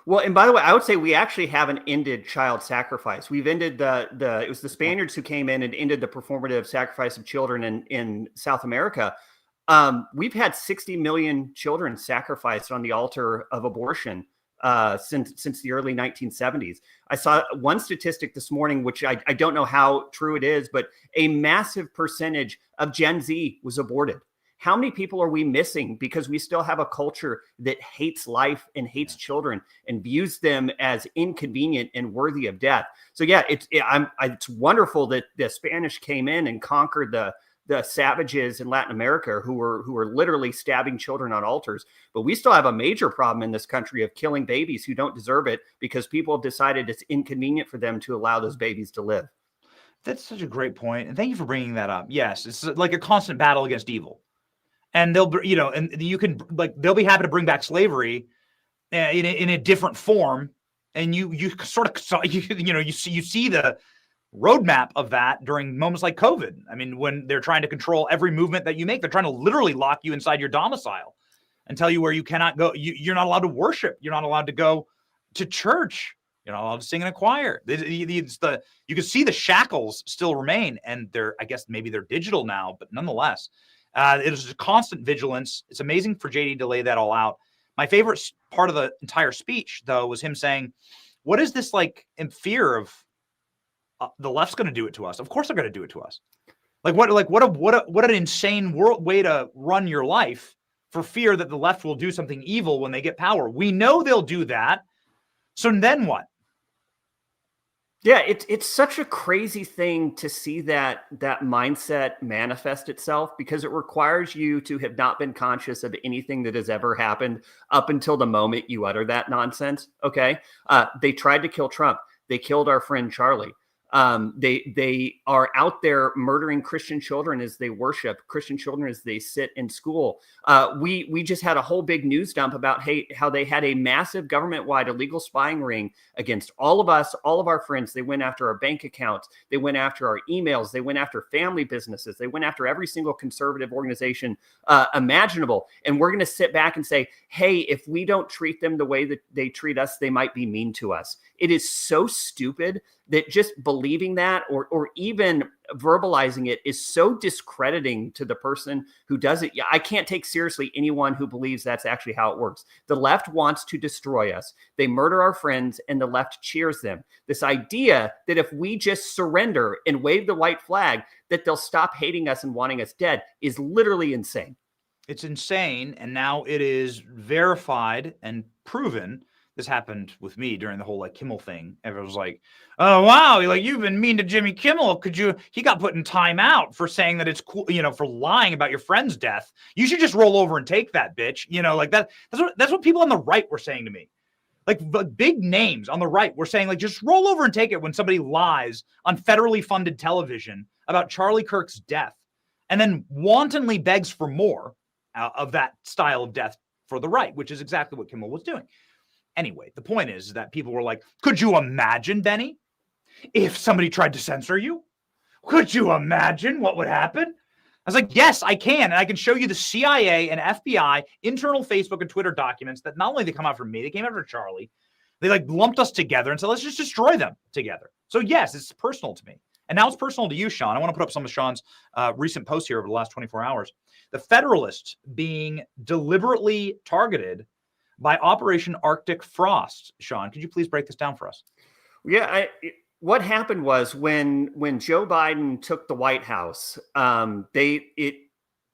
Well, and by the way, I would say we actually haven't ended child sacrifice. We've ended it was the Spaniards who came in and ended the performative sacrifice of children in South America. We've had 60 million children sacrificed on the altar of abortion since the early 1970s. I saw one statistic this morning, which I don't know how true it is, but a massive percentage of Gen Z was aborted. How many people are we missing because we still have a culture that hates life and hates children and views them as inconvenient and worthy of death? So yeah, it's wonderful that the Spanish came in and conquered the savages in Latin America who were literally stabbing children on altars. But we still have a major problem in this country of killing babies who don't deserve it because people have decided it's inconvenient for them to allow those babies to live. That's such a great point. And thank you for bringing that up. Yes, it's like a constant battle against evil. And they'll be happy to bring back slavery in a different form. And you see the roadmap of that during moments like COVID. I mean, when they're trying to control every movement that you make, they're trying to literally lock you inside your domicile and tell you where you cannot go. You're not allowed to worship. You're not allowed to go to church. You're not allowed to sing in a choir. You can see the shackles still remain, and I guess maybe they're digital now, but nonetheless, it is a constant vigilance. It's amazing for JD to lay that all out. My favorite part of the entire speech, though, was him saying, what is this like in fear the left's going to do it to us. Of course they're going to do it to us. What an insane way to run your life for fear that the left will do something evil when they get power. We know they'll do that. So then what? Yeah, it's such a crazy thing to see that mindset manifest itself, because it requires you to have not been conscious of anything that has ever happened up until the moment you utter that nonsense. Okay, they tried to kill Trump. They killed our friend Charlie. They are out there murdering Christian children as they worship, Christian children as they sit in school. We just had a whole big news dump about how they had a massive government-wide illegal spying ring against all of us, all of our friends. They went after our bank accounts. They went after our emails. They went after family businesses. They went after every single conservative organization imaginable. And we're going to sit back and say, hey, if we don't treat them the way that they treat us, they might be mean to us. It is so stupid that just believing that or even verbalizing it is so discrediting to the person who does it. Yeah, I can't take seriously anyone who believes that's actually how it works. The left wants to destroy us. They murder our friends and the left cheers them. This idea that if we just surrender and wave the white flag, that they'll stop hating us and wanting us dead is literally insane. It's insane. And now it is verified and proven. This happened with me during the whole Kimmel thing. Everyone was like, oh, wow, you've been mean to Jimmy Kimmel. He got put in timeout for saying that it's cool, for lying about your friend's death. You should just roll over and take that, bitch. That's what people on the right were saying to me. Big names on the right were saying, just roll over and take it when somebody lies on federally funded television about Charlie Kirk's death and then wantonly begs for more of that style of death for the right, which is exactly what Kimmel was doing. Anyway, the point is that people were like, could you imagine, Benny, if somebody tried to censor you? Could you imagine what would happen? I was like, yes, I can. And I can show you the CIA and FBI internal Facebook and Twitter documents that not only they come out from me, they came out from Charlie. They lumped us together and said, let's just destroy them together. So yes, it's personal to me. And now it's personal to you, Sean. I want to put up some of Sean's recent posts here over the last 24 hours. The Federalists being deliberately targeted by Operation Arctic Frost. Sean, could you please break this down for us? Yeah, what happened was when Joe Biden took the White House,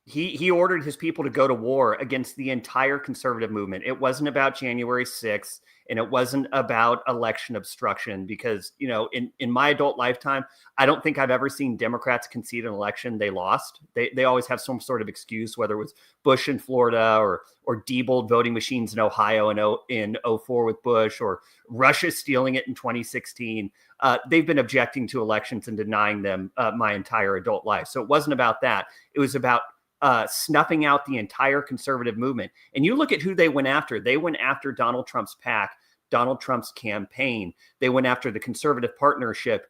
he ordered his people to go to war against the entire conservative movement. It wasn't about January 6th, and it wasn't about election obstruction because, in my adult lifetime, I don't think I've ever seen Democrats concede an election they lost. They always have some sort of excuse, whether it was Bush in Florida or Diebold voting machines in Ohio in 2004 with Bush or Russia stealing it in 2016. They've been objecting to elections and denying them my entire adult life. So it wasn't about that. It was about snuffing out the entire conservative movement. And you look at who they went after. They went after Donald Trump's PAC, Donald Trump's campaign. They went after the Conservative Partnership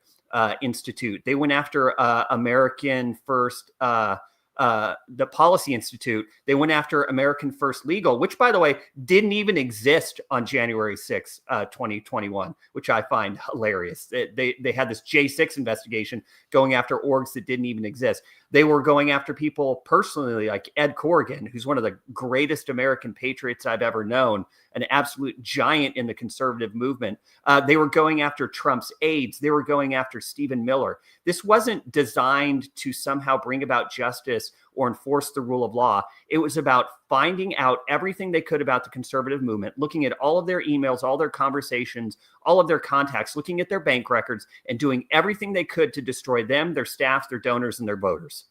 Institute. They went after American First, the Policy Institute. They went after American First Legal, which, by the way, didn't even exist on January 6, 2021, which I find hilarious. They had this J6 investigation going after orgs that didn't even exist. They were going after people personally like Ed Corrigan, who's one of the greatest American patriots I've ever known, an absolute giant in the conservative movement. They were going after Trump's aides. They were going after Stephen Miller. This wasn't designed to somehow bring about justice or enforce the rule of law. It was about finding out everything they could about the conservative movement, looking at all of their emails, all their conversations, all of their contacts, looking at their bank records, and doing everything they could to destroy them, their staffs, their donors, and their voters.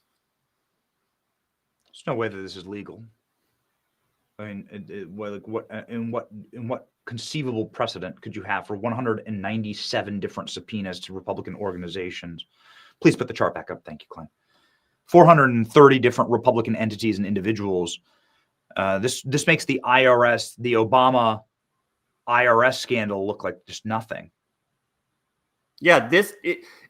There's no way that this is legal. I mean, in what conceivable precedent could you have for 197 different subpoenas to Republican organizations? Please put the chart back up. Thank you, Clint. 430 different Republican entities and individuals. This makes the IRS, the Obama IRS scandal, look like just nothing. Yeah,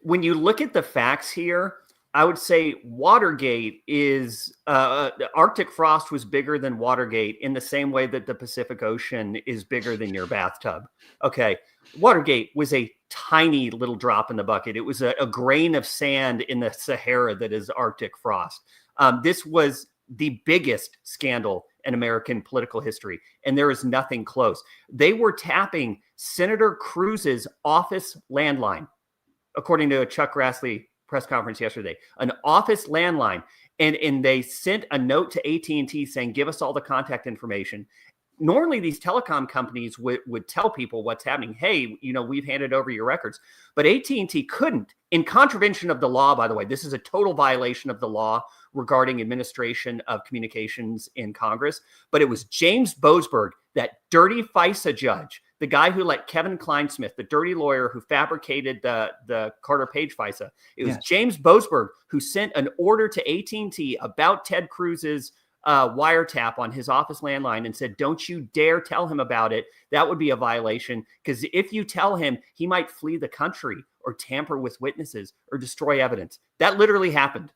when you look at the facts here, I would say Watergate is Arctic Frost was bigger than Watergate in the same way that the Pacific Ocean is bigger than your bathtub. Okay, Watergate was a tiny little drop in the bucket. It was a grain of sand in the Sahara that is Arctic Frost. This was the biggest scandal in American political history, and there is nothing close. They were tapping Senator Cruz's office landline. according to a Chuck Grassley press conference yesterday, an office landline. And they sent a note to AT&T saying, give us all the contact information. Normally, these telecom companies would tell people what's happening. Hey, we've handed over your records. But AT&T couldn't, in contravention of the law, by the way. This is a total violation of the law regarding administration of communications in Congress. But it was James Boasberg, that dirty FISA judge, the guy who let Kevin Kleinsmith, the dirty lawyer who fabricated the Carter Page FISA. It was James Boasberg who sent an order to AT&T about Ted Cruz's wiretap on his office landline and said, don't you dare tell him about it. That would be a violation, because if you tell him, he might flee the country or tamper with witnesses or destroy evidence. That literally happened.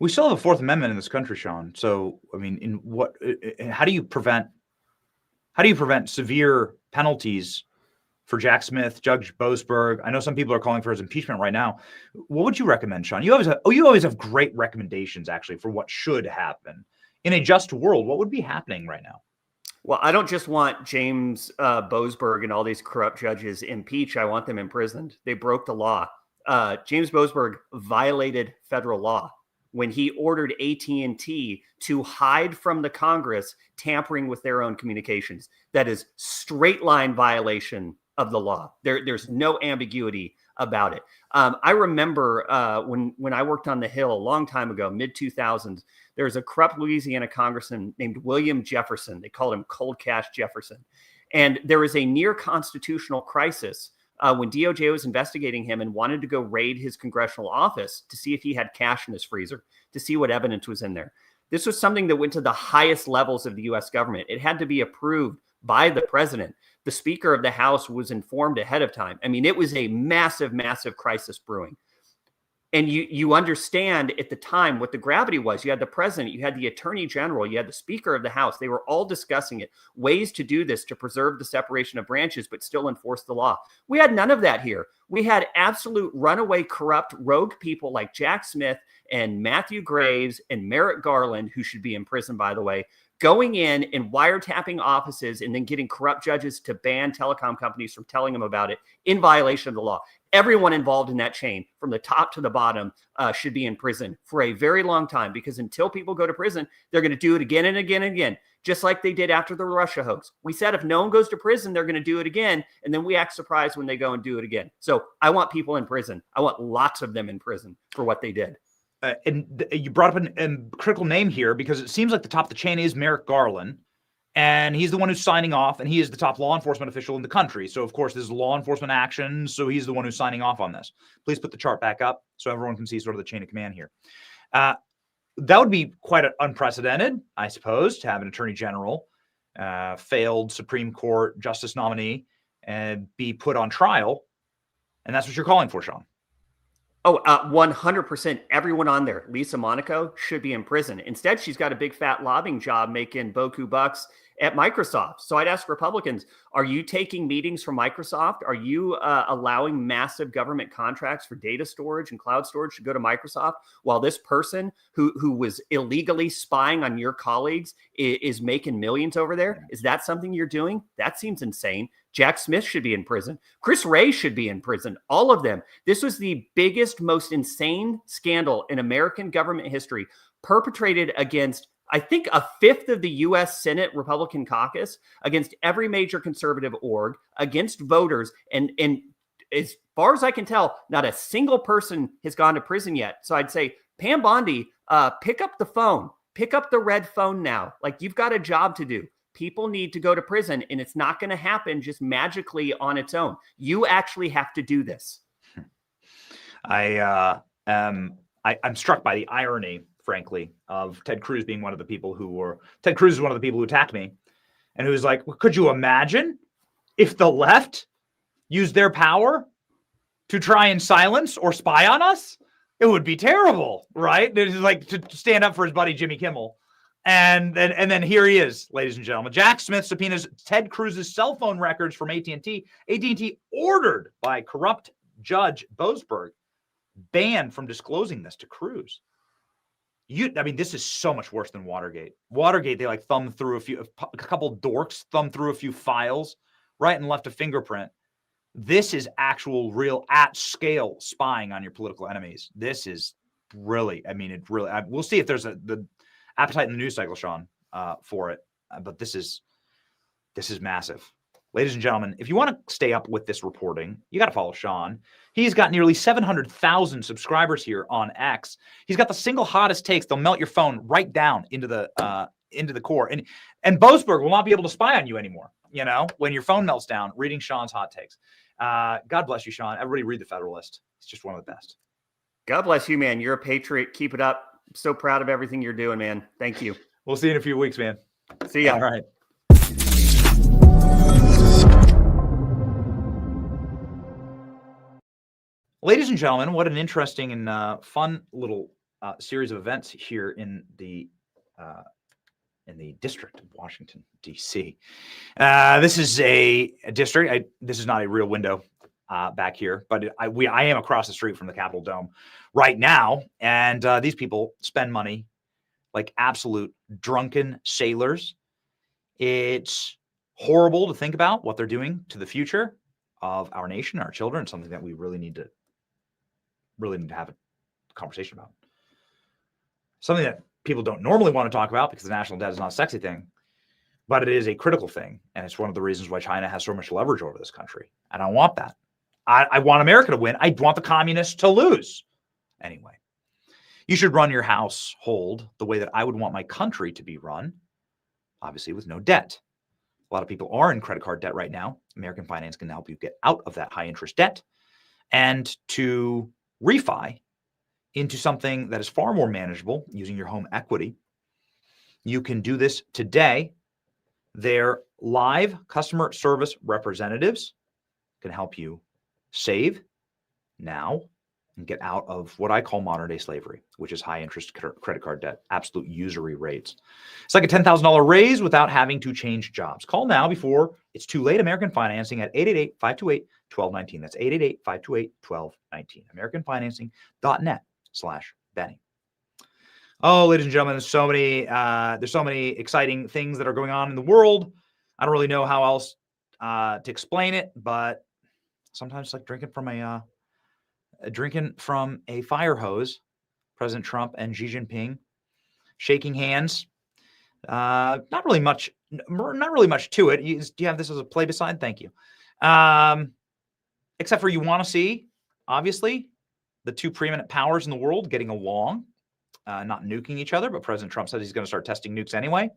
We still have a Fourth Amendment in this country, Sean. So, I mean, how do you prevent severe penalties for Jack Smith, Judge Boasberg? I know some people are calling for his impeachment right now. What would you recommend, Sean? You always have great recommendations, actually, for what should happen. In a just world, what would be happening right now? Well, I don't just want James Boasberg and all these corrupt judges impeached. I want them imprisoned. They broke the law. James Boasberg violated federal law when he ordered AT&T to hide from the Congress, tampering with their own communications. That is straight line violation of the law. There's no ambiguity about it. I remember when I worked on the Hill a long time ago, mid-2000s, there was a corrupt Louisiana congressman named William Jefferson. They called him Cold Cash Jefferson. And there was a near constitutional crisis when DOJ was investigating him and wanted to go raid his congressional office to see if he had cash in his freezer, to see what evidence was in there. This was something that went to the highest levels of the U.S. government. It had to be approved by the president. The Speaker of the House was informed ahead of time. I mean, it was a massive, massive crisis brewing. And you understand at the time what the gravity was. You had the president, you had the attorney general, you had the Speaker of the House. They were all discussing it, ways to do this to preserve the separation of branches, but still enforce the law. We had none of that here. We had absolute runaway, corrupt, rogue people like Jack Smith and Matthew Graves and Merrick Garland, who should be in prison, by the way, going in and wiretapping offices and then getting corrupt judges to ban telecom companies from telling them about it in violation of the law. Everyone involved in that chain, from the top to the bottom, should be in prison for a very long time, because until people go to prison, they're going to do it again and again and again, just like they did after the Russia hoax. We said if no one goes to prison, they're going to do it again, and then we act surprised when they go and do it again. So I want people in prison. I want lots of them in prison for what they did. And you brought up a critical name here, because it seems like the top of the chain is Merrick Garland, and he's the one who's signing off, and he is the top law enforcement official in the country. So, of course, this is law enforcement action, so he's the one who's signing off on this. Please put the chart back up so everyone can see sort of the chain of command here. That would be quite unprecedented, I suppose, to have an attorney general, failed Supreme Court justice nominee, and be put on trial. And that's what you're calling for, Sean. Oh, 100%. Everyone on there, Lisa Monaco, should be in prison. Instead, she's got a big fat lobbying job making boku bucks at Microsoft. So I'd ask Republicans, are you taking meetings from Microsoft? Are you allowing massive government contracts for data storage and cloud storage to go to Microsoft, while this person who was illegally spying on your colleagues is making millions over there? Is that something you're doing? That seems insane. Jack Smith should be in prison. Chris Wray should be in prison. All of them. This was the biggest, most insane scandal in American government history, perpetrated against, I think, a fifth of the U.S. Senate Republican caucus, against every major conservative org, against voters. And as far as I can tell, not a single person has gone to prison yet. So I'd say, Pam Bondi, pick up the phone. Pick up the red phone now. Like, you've got a job to do. People need to go to prison, and it's not going to happen just magically on its own. You actually have to do this. I'm struck by the irony, frankly, of Ted Cruz being one of the people Ted Cruz is one of the people who attacked me, and who's like, well, could you imagine if the left used their power to try and silence or spy on us? It would be terrible, right? It's like to stand up for his buddy Jimmy Kimmel. And then here he is, ladies and gentlemen. Jack Smith subpoenas Ted Cruz's cell phone records from AT&T. AT&T ordered by corrupt Judge Boasberg, banned from disclosing this to Cruz. This is so much worse than Watergate. Watergate, they thumbed through a couple dorks thumbed through a few files, right, and left a fingerprint. This is actual, real, at-scale spying on your political enemies. This is really, I mean, it really. We'll see if there's the appetite in the news cycle, Sean, for it. But this is massive. Ladies and gentlemen, if you want to stay up with this reporting, you got to follow Sean. He's got nearly 700,000 subscribers here on X. He's got the single hottest takes. They'll melt your phone right down into the core. And Boasberg will not be able to spy on you anymore. You know, when your phone melts down, reading Sean's hot takes. God bless you, Sean. Everybody read the Federalist. It's just one of the best. God bless you, man. You're a patriot. Keep it up. So proud of everything you're doing, man. Thank you. We'll see you in a few weeks, man. See ya. All right. Ladies and gentlemen, what an interesting and fun little series of events here in the District of Washington, D.C. This is a district. This is not a real window back here, but I am across the street from the Capitol Dome right now, and these people spend money like absolute drunken sailors. It's horrible to think about what they're doing to the future of our nation, our children. Something that we really need to have a conversation about. Something that people don't normally want to talk about because the national debt is not a sexy thing, but it is a critical thing. And it's one of the reasons why China has so much leverage over this country. And I want that. I want America to win. I want the communists to lose. Anyway, you should run your household the way that I would want my country to be run, obviously with no debt. A lot of people are in credit card debt right now. American Finance can help you get out of that high interest debt and to refi into something that is far more manageable using your home equity. You can do this today. Their live customer service representatives can help you save now and get out of what I call modern day slavery, which is high interest credit card debt, absolute usury rates. It's like a $10,000 raise without having to change jobs. Call now before it's too late. American Financing at 888-528-1219. That's 888-528-1219. AmericanFinancing.net/Benny. Oh, ladies and gentlemen, there's so many exciting things that are going on in the world. I don't really know how else to explain it, but sometimes it's like drinking from a fire hose. President Trump and Xi Jinping shaking hands. Not really much to it. Do you have this as a play beside? Thank you. Except for you want to see, obviously, the two preeminent powers in the world getting along, not nuking each other. But President Trump said he's going to start testing nukes anyway.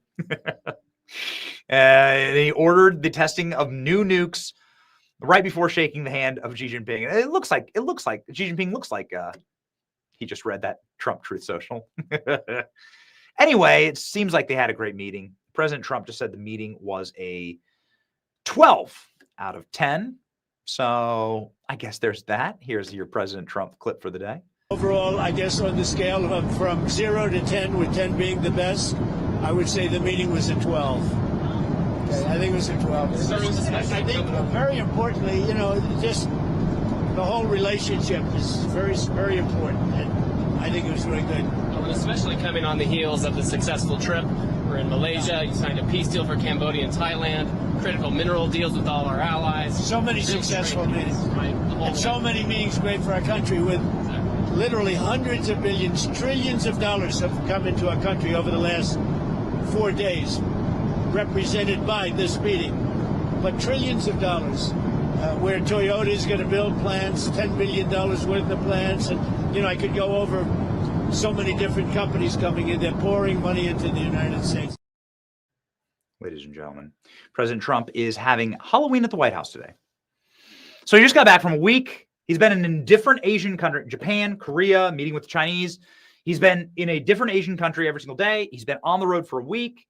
And he ordered the testing of new nukes right before shaking the hand of Xi Jinping. It looks like Xi Jinping looks like he just read that Trump Truth Social. Anyway, it seems like they had a great meeting. President Trump just said the meeting was a 12 out of 10. So I guess there's that. Here's your President Trump clip for the day. Overall, I guess on the scale of from 0 to 10, with 10 being the best, I would say the meeting was a 12. Okay, I think it was a 12. I think very importantly, just the whole relationship is very, very important. And I think it was really good. Especially coming on the heels of the successful trip. We're in Malaysia. You signed a peace deal for Cambodia and Thailand. Critical mineral deals with all our allies. So many successful meetings. Right? And so many meetings great for our country with literally hundreds of billions, trillions of dollars have come into our country over the last 4 days, represented by this meeting. But trillions of dollars, where Toyota is going to build plants, $10 billion worth of plants. And, I could go over so many different companies coming in. They're pouring money into the United States. Ladies and gentlemen, President Trump is having Halloween at the White House today. So he just got back from a week. He's been in a different Asian country, Japan, Korea, meeting with the Chinese. He's been in a different Asian country every single day. He's been on the road for a week.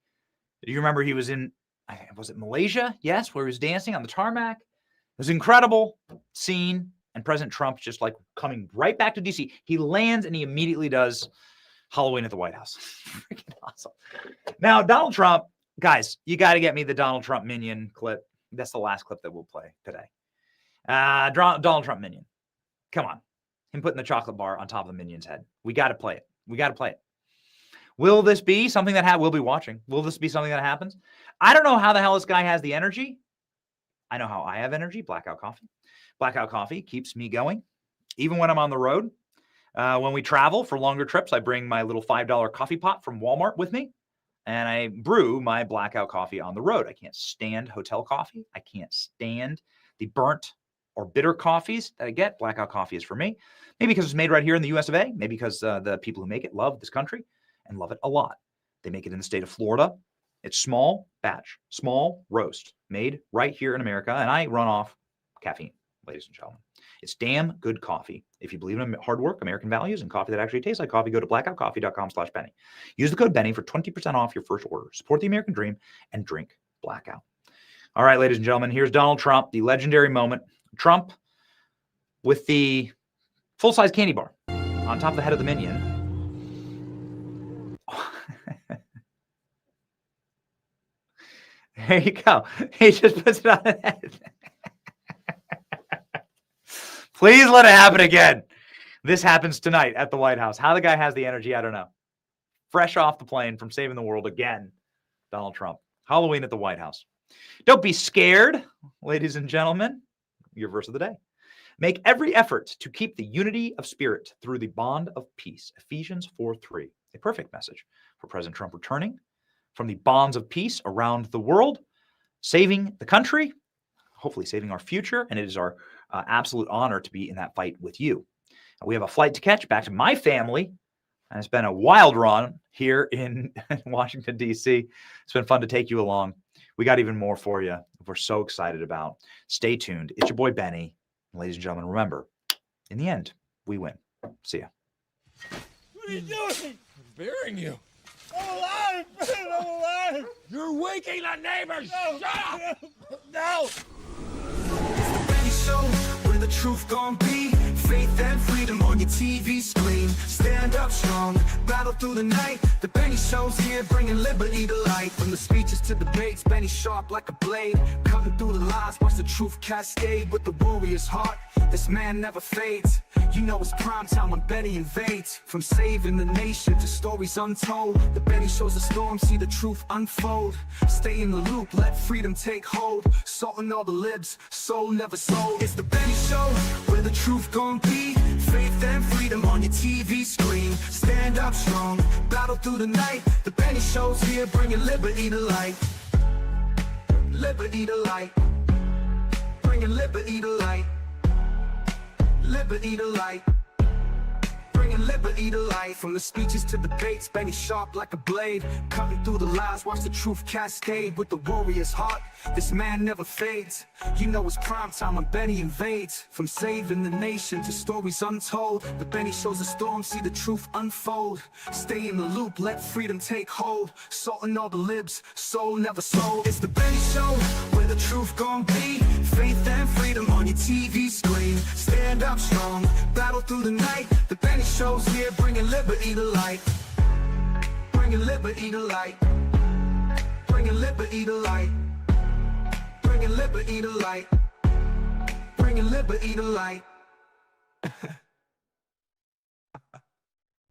Do you remember he was in, was it Malaysia? Yes, where he was dancing on the tarmac. It was an incredible scene. And President Trump just like coming right back to D.C. He lands and he immediately does Halloween at the White House. Freaking awesome. Now, Donald Trump, guys, you got to get me the Donald Trump minion clip. That's the last clip that we'll play today. Donald Trump minion. Come on. Him putting the chocolate bar on top of the minion's head. We got to play it. Will this be something that we'll be watching? Will this be something that happens? I don't know how the hell this guy has the energy I know how I have energy, Blackout Coffee. Blackout Coffee keeps me going, even when I'm on the road. When we travel for longer trips, I bring my little $5 coffee pot from Walmart with me, and I brew my Blackout Coffee on the road. I can't stand hotel coffee. I can't stand the burnt or bitter coffees that I get. Blackout Coffee is for me. Maybe because it's made right here in the US of A. Maybe because the people who make it love this country and love it a lot. They make it in the state of Florida. It's small batch, small roast, made right here in America, and I run off caffeine, ladies and gentlemen. It's damn good coffee. If you believe in hard work, American values, and coffee that actually tastes like coffee, go to blackoutcoffee.com/Benny. Use the code Benny for 20% off your first order. Support the American dream and drink Blackout. All right, ladies and gentlemen, here's Donald Trump, the legendary moment. Trump with the full-size candy bar on top of the head of the minion. There you go. He just puts it on his head. Please let it happen again. This happens tonight at the White House. How the guy has the energy, I don't know. Fresh off the plane from saving the world again, Donald Trump. Halloween at the White House. Don't be scared, ladies and gentlemen. Your verse of the day. Make every effort to keep the unity of spirit through the bond of peace. Ephesians 4:3. A perfect message for President Trump returning from the bonds of peace around the world, saving the country, hopefully saving our future. And it is our absolute honor to be in that fight with you. We have a flight to catch back to my family. And it's been a wild run here in Washington, D.C. It's been fun to take you along. We got even more for you. We're so excited about. Stay tuned. It's your boy, Benny. Ladies and gentlemen, remember, in the end, we win. See ya. What are you doing? I'm burying you. I'm alive! I'm alive! You're waking the neighbors! No. Shut up! No! It's the Benny Show, where the truth gon' be. Faith and freedom on your TV screen. Stand up strong, battle through the night. The Benny Show's here, bringing liberty to light. From the speeches to debates, Benny sharp like a blade. Cutting through the lies, watch the truth cascade. With the warrior's heart, this man never fades. You know it's prime time when Benny invades. From saving the nation to stories untold, the Benny Show's a storm, see the truth unfold. Stay in the loop, let freedom take hold. Salting all the libs, soul never sold. It's the Benny Show, where the truth gon' be. Faith and freedom on your TV screen. Stand up strong, battle through the night. The Benny Show's here, bringing liberty to light. Liberty to light. Bringing liberty to light. Liberty to light. Bringing liberty to light. From the speeches to debates, Benny sharp like a blade. Cutting through the lies, watch the truth cascade. With the warrior's heart, this man never fades. You know it's prime time when Benny invades. From saving the nation to stories untold, the Benny Show's a storm, see the truth unfold. Stay in the loop, let freedom take hold. Salting all the libs, soul never sold. It's the Benny Show, where the truth gon' be. Faith and freedom on your TV screen. Stand up strong, battle through the night. The Benny Show's here, bringing liberty to light. Bringing liberty to light. Bringing liberty to light. Bringing liberty to light. Bringing liberty to light.